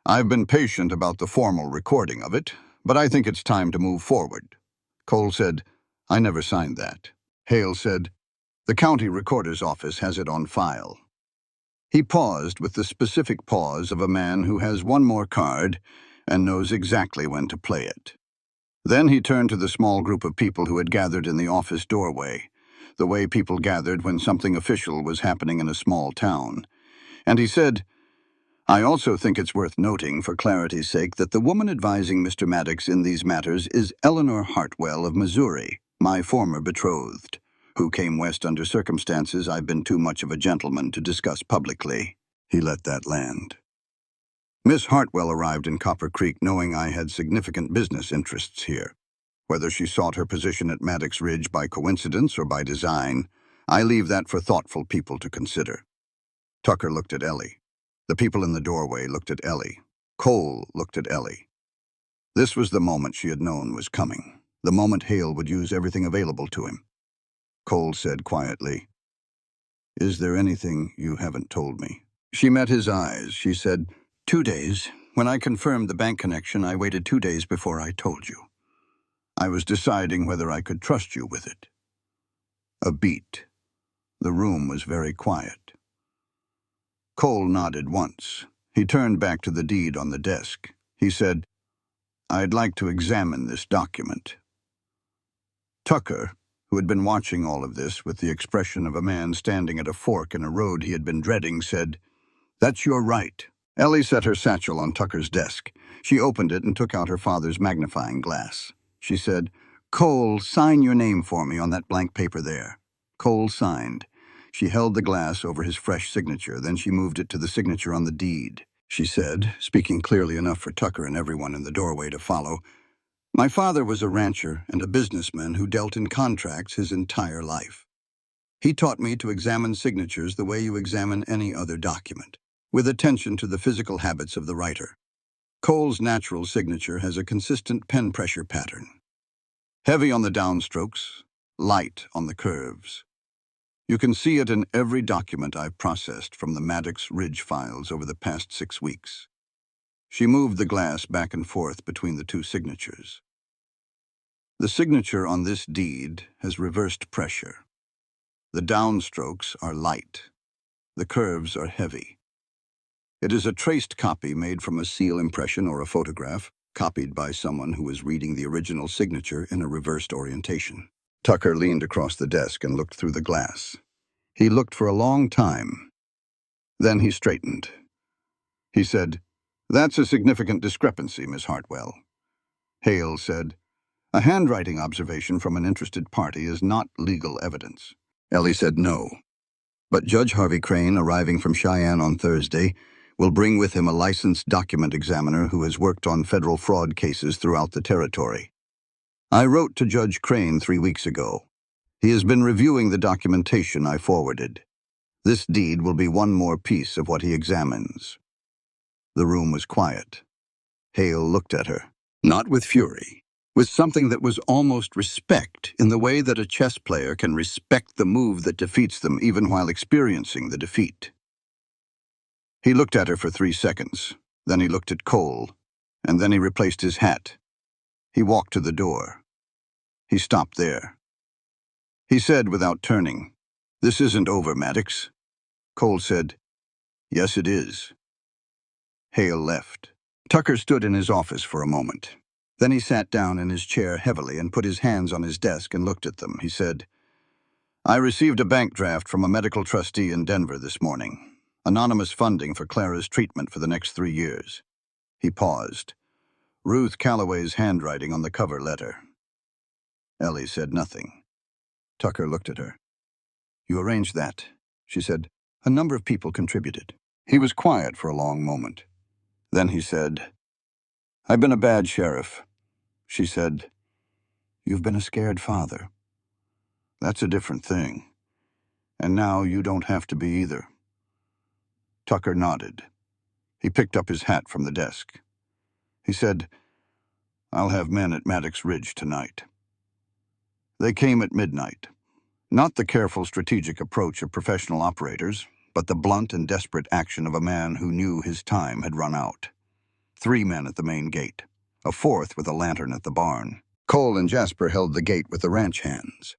[SPEAKER 2] I've been patient about the formal recording of it, but I think it's time to move forward." Cole said, "I never signed that." Hale said, "The county recorder's office has it on file." He paused with the specific pause of a man who has one more card and knows exactly when to play it. Then he turned to the small group of people who had gathered in the office doorway, the way people gathered when something official was happening in a small town. And he said, "I also think it's worth noting, for clarity's sake, that the woman advising Mr. Maddox in these matters is Eleanor Hartwell of Missouri, my former betrothed, who came west under circumstances I've been too much of a gentleman to discuss publicly." He let that land. Miss Hartwell arrived in Copper Creek knowing I had significant business interests here. Whether she sought her position at Maddox Ridge by coincidence or by design, I leave that for thoughtful people to consider. Tucker looked at Ellie. The people in the doorway looked at Ellie. Cole looked at Ellie. This was the moment she had known was coming, the moment Hale would use everything available to him. Cole said quietly, "Is there anything you haven't told me?" She met his eyes. She said, 2 days. When I confirmed the bank connection, I waited 2 days before I told you. I was deciding whether I could trust you with it." A beat. The room was very quiet. Cole nodded once. He turned back to the deed on the desk. He said, "I'd like to examine this document." Tucker, who had been watching all of this with the expression of a man standing at a fork in a road he had been dreading, said, "That's your right." Ellie set her satchel on Tucker's desk. She opened it and took out her father's magnifying glass. She said, "Cole, sign your name for me on that blank paper there." Cole signed. She held the glass over his fresh signature, then she moved it to the signature on the deed. She said, speaking clearly enough for Tucker and everyone in the doorway to follow, "My father was a rancher and a businessman who dealt in contracts his entire life. He taught me to examine signatures the way you examine any other document, with attention to the physical habits of the writer. Cole's natural signature has a consistent pen pressure pattern. Heavy on the downstrokes, light on the curves. You can see it in every document I've processed from the Maddox Ridge files over the past 6 weeks." She moved the glass back and forth between the two signatures. "The signature on this deed has reversed pressure. The downstrokes are light. The curves are heavy. It is a traced copy made from a seal impression or a photograph, copied by someone who is reading the original signature in a reversed orientation." Tucker leaned across the desk and looked through the glass. He looked for a long time. Then he straightened. He said, "That's a significant discrepancy, Miss Hartwell." Hale said, "A handwriting observation from an interested party is not legal evidence." Ellie said no. But Judge Harvey Crane, arriving from Cheyenne on Thursday, will bring with him a licensed document examiner who has worked on federal fraud cases throughout the territory. I wrote to Judge Crane 3 weeks ago. He has been reviewing the documentation I forwarded. This deed will be one more piece of what he examines." The room was quiet. Hale looked at her, not with fury, with something that was almost respect, in the way that a chess player can respect the move that defeats them even while experiencing the defeat. He looked at her for 3 seconds, then he looked at Cole, and then he replaced his hat. He walked to the door. He stopped there. He said without turning, "This isn't over, Maddox." Cole said, "Yes, it is." Hale left. Tucker stood in his office for a moment. Then he sat down in his chair heavily and put his hands on his desk and looked at them. He said, "I received a bank draft from a medical trustee in Denver this morning. Anonymous funding for Clara's treatment for the next 3 years." He paused. Ruth Calloway's handwriting on the cover letter. Ellie said nothing. Tucker looked at her. "You arranged that," she said. "A number of people contributed." He was quiet for a long moment. Then he said, "I've been a bad sheriff." She said, "You've been a scared father." "That's a different thing. And now you don't have to be either." Tucker nodded. He picked up his hat from the desk. He said, "I'll have men at Maddox Ridge tonight." They came at midnight. Not the careful strategic approach of professional operators, but the blunt and desperate action of a man who knew his time had run out. 3 men at the main gate, a 4th with a lantern at the barn. Cole and Jasper held the gate with the ranch hands.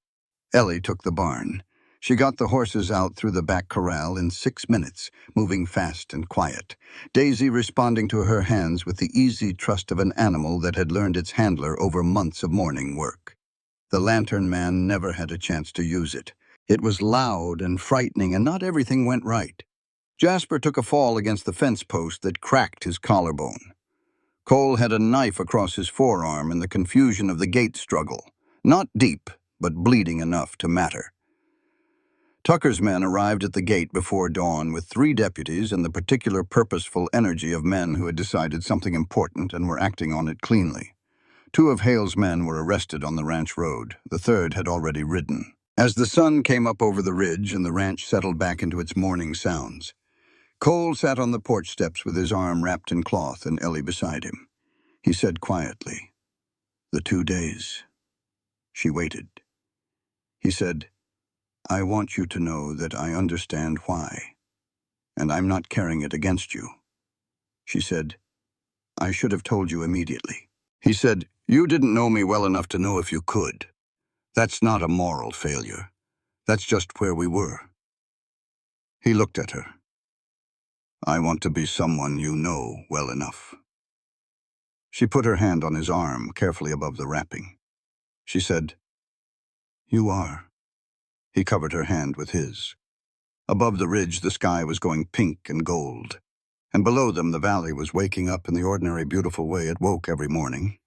[SPEAKER 2] Ellie took the barn. She got the horses out through the back corral in 6 minutes, moving fast and quiet, Daisy responding to her hands with the easy trust of an animal that had learned its handler over months of morning work. The lantern man never had a chance to use it. It was loud and frightening, and not everything went right. Jasper took a fall against the fence post that cracked his collarbone. Cole had a knife across his forearm in the confusion of the gate struggle. Not deep, but bleeding enough to matter. Tucker's men arrived at the gate before dawn with 3 deputies and the particular purposeful energy of men who had decided something important and were acting on it cleanly. 2 of Hale's men were arrested on the ranch road. The 3rd had already ridden. As the sun came up over the ridge and the ranch settled back into its morning sounds, Cole sat on the porch steps with his arm wrapped in cloth and Ellie beside him. He said quietly, "The 2 days." She waited. He said, "I want you to know that I understand why, and I'm not carrying it against you." She said, "I should have told you immediately." He said, "You didn't know me well enough to know if you could. That's not a moral failure. That's just where we were." He looked at her. "I want to be someone you know well enough." She put her hand on his arm, carefully above the wrapping. She said, "You are." He covered her hand with his. Above the ridge, the sky was going pink and gold, and below them the valley was waking up in the ordinary beautiful way it woke every morning,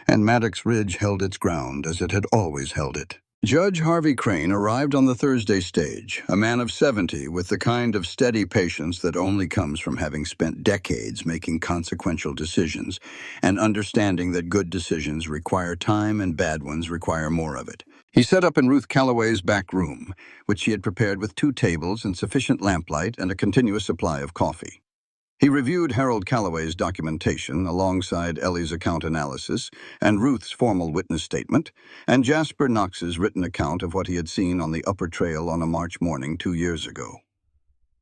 [SPEAKER 2] and Maddox Ridge held its ground as it had always held it. Judge Harvey Crane arrived on the Thursday stage, a man of 70 with the kind of steady patience that only comes from having spent decades making consequential decisions and understanding that good decisions require time and bad ones require more of it. He set up in Ruth Calloway's back room, which she had prepared with 2 tables and sufficient lamplight and a continuous supply of coffee. He reviewed Harold Calloway's documentation alongside Ellie's account analysis and Ruth's formal witness statement, and Jasper Knox's written account of what he had seen on the upper trail on a March morning 2 years ago.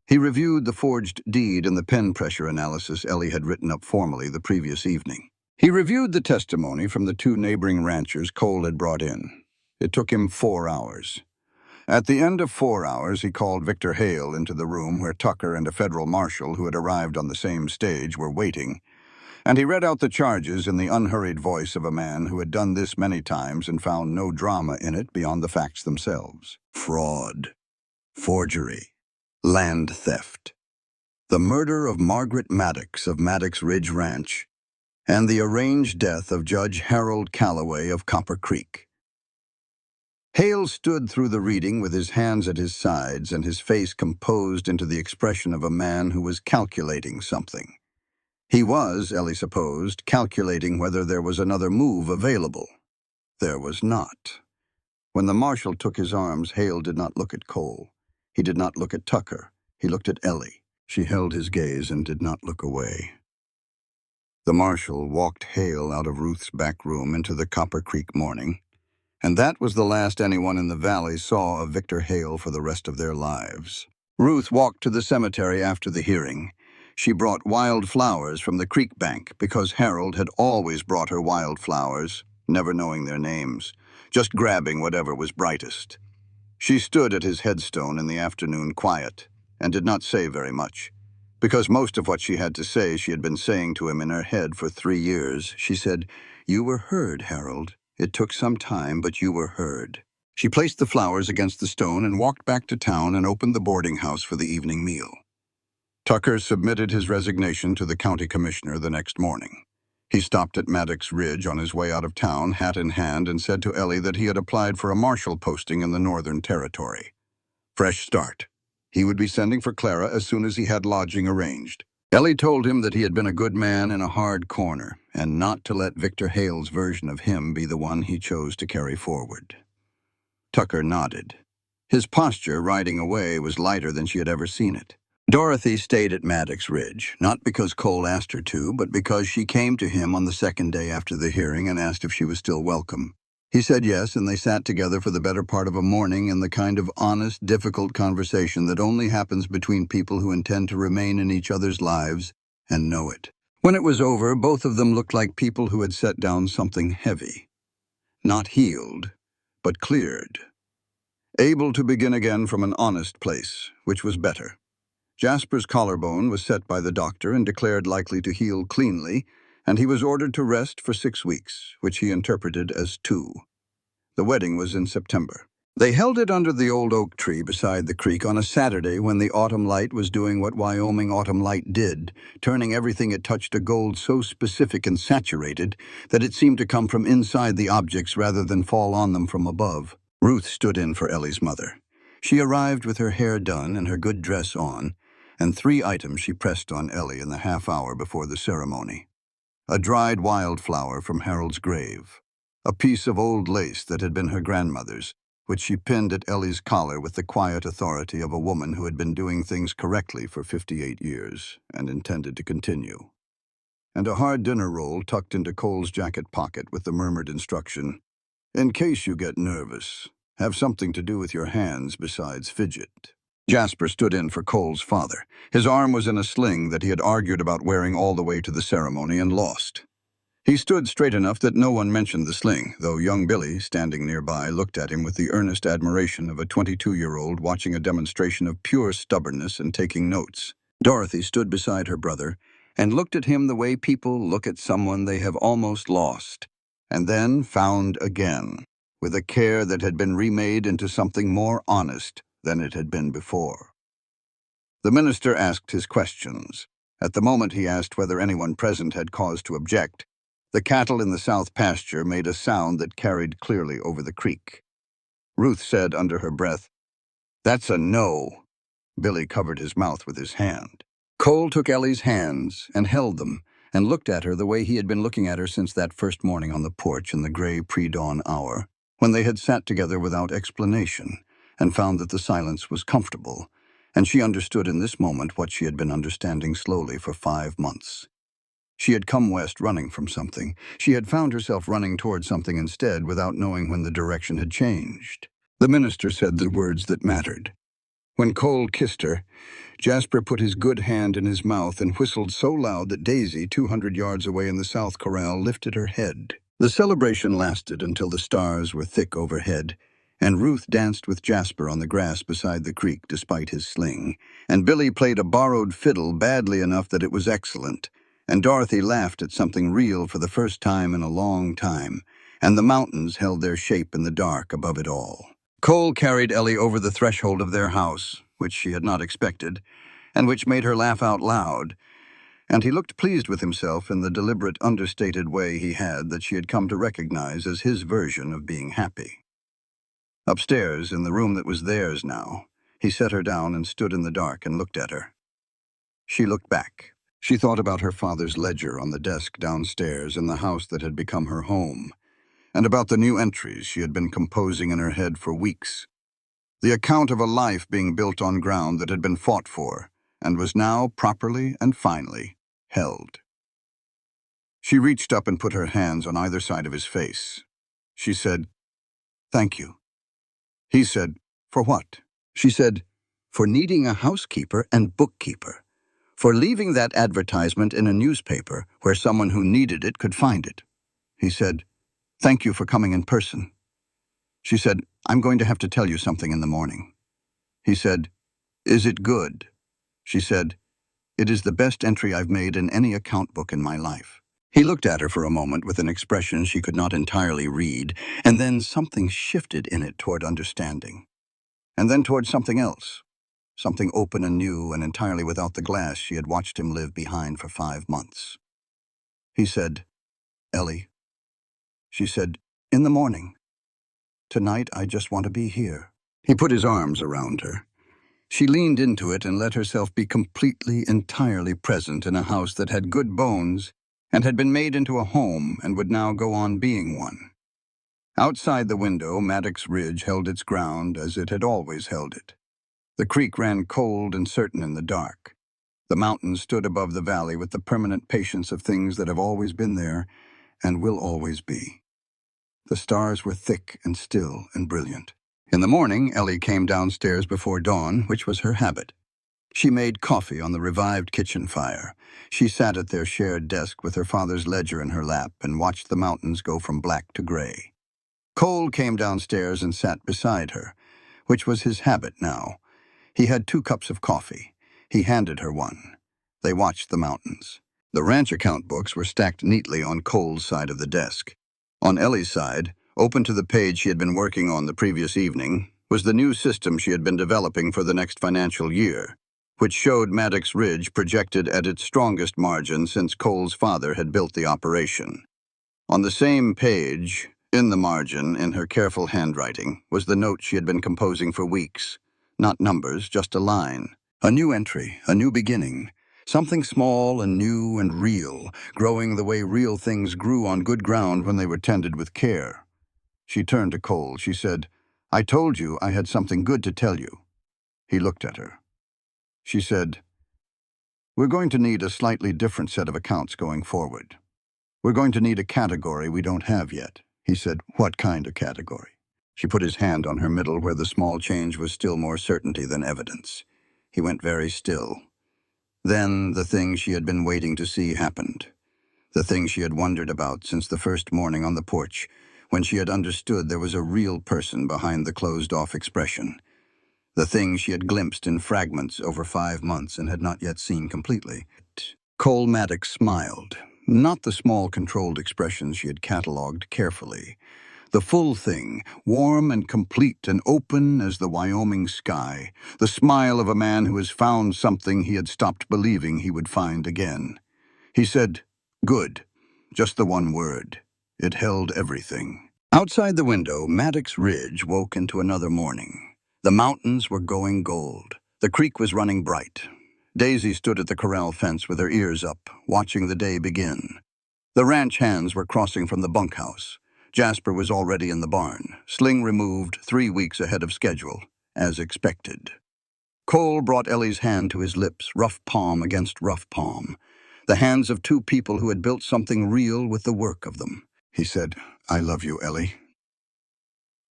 [SPEAKER 2] He reviewed the forged deed and the pen pressure analysis Ellie had written up formally the previous evening. He reviewed the testimony from the 2 neighboring ranchers Cole had brought in. It took him 4 hours. At the end of 4 hours, he called Victor Hale into the room where Tucker and a federal marshal who had arrived on the same stage were waiting, and he read out the charges in the unhurried voice of a man who had done this many times and found no drama in it beyond the facts themselves. Fraud, forgery, land theft, the murder of Margaret Maddox of Maddox Ridge Ranch, and the arranged death of Judge Harold Calloway of Copper Creek. Hale stood through the reading with his hands at his sides and his face composed into the expression of a man who was calculating something. He was, Ellie supposed, calculating whether there was another move available. There was not. When the marshal took his arms, Hale did not look at Cole. He did not look at Tucker. He looked at Ellie. She held his gaze and did not look away. The marshal walked Hale out of Ruth's back room into the Copper Creek morning, and that was the last anyone in the valley saw of Victor Hale for the rest of their lives. Ruth walked to the cemetery after the hearing. She brought wild flowers from the creek bank because Harold had always brought her wild flowers, never knowing their names, just grabbing whatever was brightest. She stood at his headstone in the afternoon quiet and did not say very much. Because most of what she had to say she had been saying to him in her head for 3 years, she said, "You were heard, Harold. It took some time, but you were heard." She placed the flowers against the stone and walked back to town and opened the boarding house for the evening meal. Tucker submitted his resignation to the county commissioner the next morning. He stopped at Maddox Ridge on his way out of town, hat in hand, and said to Ellie that he had applied for a marshal posting in the Northern Territory. Fresh start. He would be sending for Clara as soon as he had lodging arranged. Ellie told him that he had been a good man in a hard corner, and not to let Victor Hale's version of him be the one he chose to carry forward. Tucker nodded. His posture riding away was lighter than she had ever seen it. Dorothy stayed at Maddox Ridge, not because Cole asked her to, but because she came to him on the second day after the hearing and asked if she was still welcome. He said yes, and they sat together for the better part of a morning in the kind of honest, difficult conversation that only happens between people who intend to remain in each other's lives and know it. When it was over, both of them looked like people who had set down something heavy. Not healed, but cleared. Able to begin again from an honest place, which was better. Jasper's collarbone was set by the doctor and declared likely to heal cleanly, and he was ordered to rest for 6 weeks, which he interpreted as 2. The wedding was in September. They held it under the old oak tree beside the creek on a Saturday when the autumn light was doing what Wyoming autumn light did, turning everything it touched a gold so specific and saturated that it seemed to come from inside the objects rather than fall on them from above. Ruth stood in for Ellie's mother. She arrived with her hair done and her good dress on, and 3 items she pressed on Ellie in the half hour before the ceremony. A dried wildflower from Harold's grave. A piece of old lace that had been her grandmother's, which she pinned at Ellie's collar with the quiet authority of a woman who had been doing things correctly for 58 years and intended to continue. And a hard dinner roll tucked into Cole's jacket pocket with the murmured instruction, "In case you get nervous, have something to do with your hands besides fidget." Jasper stood in for Cole's father. His arm was in a sling that he had argued about wearing all the way to the ceremony and lost. He stood straight enough that no one mentioned the sling, though young Billy, standing nearby, looked at him with the earnest admiration of a 22-year-old watching a demonstration of pure stubbornness and taking notes. Dorothy stood beside her brother and looked at him the way people look at someone they have almost lost, and then found again, with a care that had been remade into something more honest than it had been before. The minister asked his questions. At the moment he asked whether anyone present had cause to object, the cattle in the south pasture made a sound that carried clearly over the creek. Ruth said under her breath, "That's a no." Billy covered his mouth with his hand. Cole took Ellie's hands and held them and looked at her the way he had been looking at her since that first morning on the porch in the gray pre-dawn hour, when they had sat together without explanation and found that the silence was comfortable, and she understood in this moment what she had been understanding slowly for 5 months. She had come west running from something. She had found herself running toward something instead without knowing when the direction had changed. The minister said the words that mattered. When Cole kissed her, Jasper put his good hand in his mouth and whistled so loud that Daisy, 200 yards away in the south corral, lifted her head. The celebration lasted until the stars were thick overhead, and Ruth danced with Jasper on the grass beside the creek despite his sling, and Billy played a borrowed fiddle badly enough that it was excellent, and Dorothy laughed at something real for the first time in a long time, and the mountains held their shape in the dark above it all. Cole carried Ellie over the threshold of their house, which she had not expected, and which made her laugh out loud, and he looked pleased with himself in the deliberate, understated way he had that she had come to recognize as his version of being happy. Upstairs, in the room that was theirs now, he set her down and stood in the dark and looked at her. She looked back. She thought about her father's ledger on the desk downstairs in the house that had become her home, and about the new entries she had been composing in her head for weeks. The account of a life being built on ground that had been fought for, and was now properly and finally held. She reached up and put her hands on either side of his face. She said, "Thank you." He said, "For what?" She said, "For needing a housekeeper and bookkeeper. For leaving that advertisement in a newspaper where someone who needed it could find it." He said, "Thank you for coming in person." She said, "I'm going to have to tell you something in the morning." He said, "Is it good?" She said, "It is the best entry I've made in any account book in my life." He looked at her for a moment with an expression she could not entirely read, and then something shifted in it toward understanding. And then toward something else, something open and new and entirely without the glass she had watched him live behind for 5 months. He said, "Ellie." She said, "In the morning. Tonight I just want to be here." He put his arms around her. She leaned into it and let herself be completely, entirely present in a house that had good bones and had been made into a home and would now go on being one. Outside the window, Maddox Ridge held its ground as it had always held it. The creek ran cold and certain in the dark. The mountains stood above the valley with the permanent patience of things that have always been there and will always be. The stars were thick and still and brilliant. In the morning, Ellie came downstairs before dawn, which was her habit. She made coffee on the revived kitchen fire. She sat at their shared desk with her father's ledger in her lap and watched the mountains go from black to gray. Cole came downstairs and sat beside her, which was his habit now. He had 2 cups of coffee. He handed her one. They watched the mountains. The ranch account books were stacked neatly on Cole's side of the desk. On Ellie's side, open to the page she had been working on the previous evening, was the new system she had been developing for the next financial year, which showed Maddox Ridge projected at its strongest margin since Cole's father had built the operation. On the same page, in the margin, in her careful handwriting, was the note she had been composing for weeks. Not numbers, just a line. A new entry, a new beginning. Something small and new and real, growing the way real things grew on good ground when they were tended with care. She turned to Cole. She said, "I told you I had something good to tell you." He looked at her. She said, "We're going to need a slightly different set of accounts going forward. We're going to need a category we don't have yet." He said, "What kind of category?" She put his hand on her middle where the small change was still more certainty than evidence. He went very still. Then the thing she had been waiting to see happened. The thing she had wondered about since the first morning on the porch, when she had understood there was a real person behind the closed-off expression. The thing she had glimpsed in fragments over 5 months and had not yet seen completely. Cole Maddox smiled. Not the small, controlled expressions she had catalogued carefully. The full thing, warm and complete and open as the Wyoming sky, the smile of a man who has found something he had stopped believing he would find again. He said, "Good," just the one word. It held everything. Outside the window, Maddox Ridge woke into another morning. The mountains were going gold. The creek was running bright. Daisy stood at the corral fence with her ears up, watching the day begin. The ranch hands were crossing from the bunkhouse. Jasper was already in the barn, sling removed 3 weeks ahead of schedule, as expected. Cole brought Ellie's hand to his lips, rough palm against rough palm. The hands of 2 people who had built something real with the work of them. He said, "I love you, Ellie."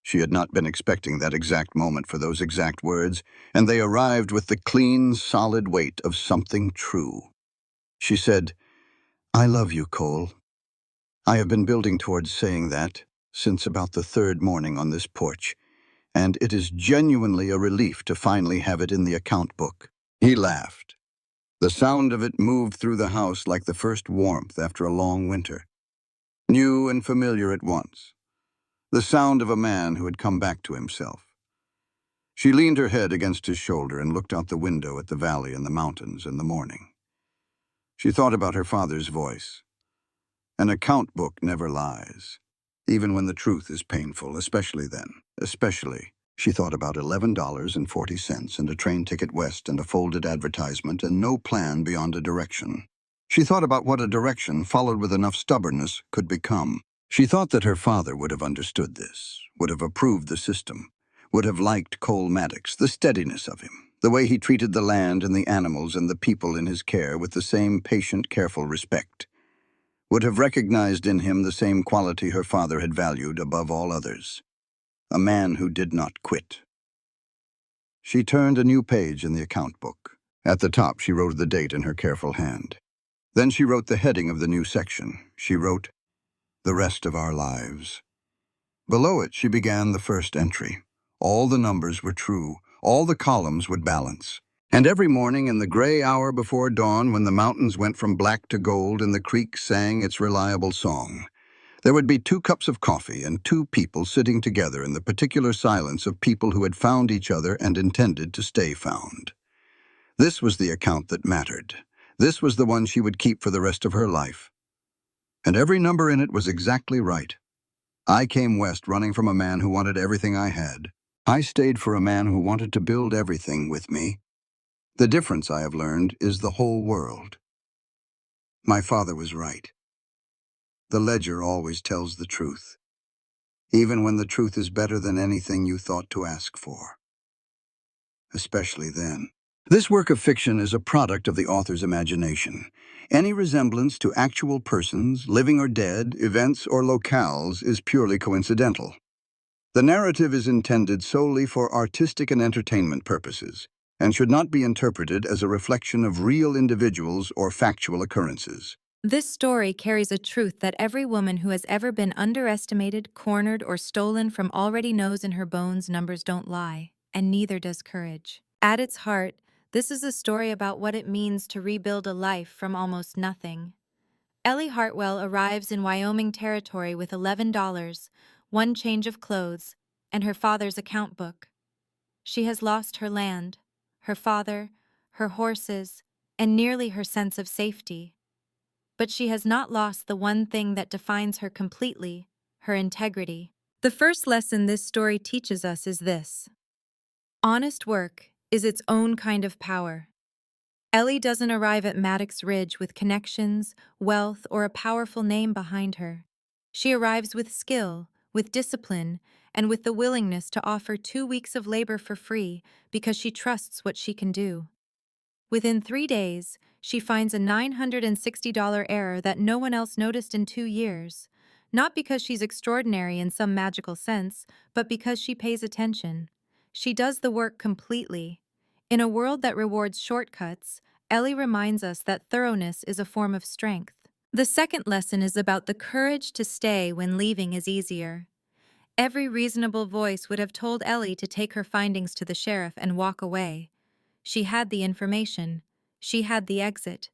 [SPEAKER 2] She had not been expecting that exact moment for those exact words, and they arrived with the clean, solid weight of something true. She said, "I love you, Cole. I have been building towards saying that since about the 3rd morning on this porch, and it is genuinely a relief to finally have it in the account book." He laughed. The sound of it moved through the house like the first warmth after a long winter. New and familiar at once. The sound of a man who had come back to himself. She leaned her head against his shoulder and looked out the window at the valley and the mountains in the morning. She thought about her father's voice. An account book never lies, even when the truth is painful, especially then. Especially, she thought about $11.40 and a train ticket west and a folded advertisement and no plan beyond a direction. She thought about what a direction, followed with enough stubbornness, could become. She thought that her father would have understood this, would have approved the system, would have liked Cole Maddox, the steadiness of him, the way he treated the land and the animals and the people in his care with the same patient, careful respect, would have recognized in him the same quality her father had valued above all others, a man who did not quit. She turned a new page in the account book. At the top, she wrote the date in her careful hand. Then she wrote the heading of the new section. She wrote, "The rest of our lives." Below it, she began the first entry. All the numbers were true. All the columns would balance. And every morning in the gray hour before dawn, when the mountains went from black to gold and the creek sang its reliable song, there would be 2 cups of coffee and 2 people sitting together in the particular silence of people who had found each other and intended to stay found. This was the account that mattered. This was the one she would keep for the rest of her life. And every number in it was exactly right. I came west running from a man who wanted everything I had. I stayed for a man who wanted to build everything with me. The difference, I have learned, is the whole world. My father was right. The ledger always tells the truth, even when the truth is better than anything you thought to ask for. Especially then. This work of fiction is a product of the author's imagination. Any resemblance to actual persons, living or dead, events or locales is purely coincidental. The narrative is intended solely for artistic and entertainment purposes, and should not be interpreted as a reflection of real individuals or factual occurrences.
[SPEAKER 3] This story carries a truth that every woman who has ever been underestimated, cornered, or stolen from already knows in her bones numbers don't lie, and neither does courage. At its heart, this is a story about what it means to rebuild a life from almost nothing. Ellie Hartwell arrives in Wyoming territory with $11, 1 change of clothes, and her father's account book. She has lost her land, her father, her horses, and nearly her sense of safety. But she has not lost the one thing that defines her completely, her integrity. The first lesson this story teaches us is this: honest work is its own kind of power. Ellie doesn't arrive at Maddox Ridge with connections, wealth, or a powerful name behind her. She arrives with skill, with discipline, and with the willingness to offer 2 weeks of labor for free because she trusts what she can do. Within 3 days, she finds a $960 error that no one else noticed in 2 years, not because she's extraordinary in some magical sense, but because she pays attention. She does the work completely. In a world that rewards shortcuts, Ellie reminds us that thoroughness is a form of strength. The second lesson is about the courage to stay when leaving is easier. Every reasonable voice would have told Ellie to take her findings to the sheriff and walk away. She had the information. She had the exit.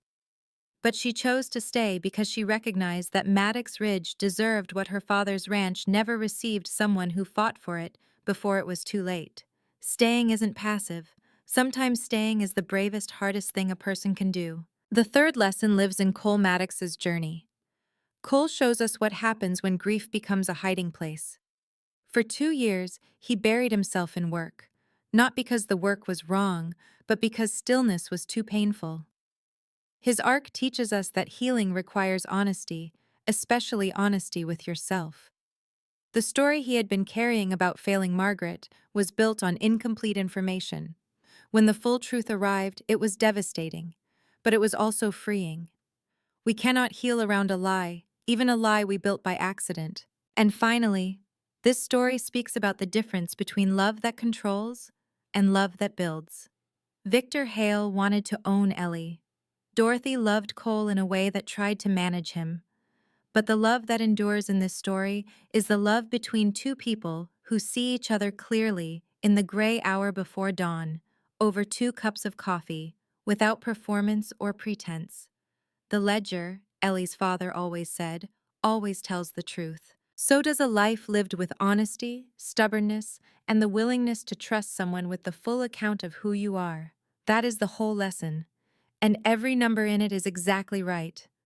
[SPEAKER 3] But she chose to stay because she recognized that Maddox Ridge deserved what her father's ranch never received: someone who fought for it before it was too late. Staying isn't passive. Sometimes staying is the bravest, hardest thing a person can do. The third lesson lives in Cole Maddox's journey. Cole shows us what happens when grief becomes a hiding place. For 2 years, he buried himself in work, not because the work was wrong, but because stillness was too painful. His arc teaches us that healing requires honesty, especially honesty with yourself. The story he had been carrying about failing Margaret was built on incomplete information. When the full truth arrived, it was devastating, but it was also freeing. We cannot heal around a lie, even a lie we built by accident. And finally, this story speaks about the difference between love that controls and love that builds. Victor Hale wanted to own Ellie. Dorothy loved Cole in a way that tried to manage him. But the love that endures in this story is the love between 2 people who see each other clearly in the gray hour before dawn, over 2 cups of coffee, without performance or pretense. The ledger, Ellie's father always said, always tells the truth. So does a life lived with honesty, stubbornness, and the willingness to trust someone with the full account of who you are. That is the whole lesson. And every number in it is exactly right.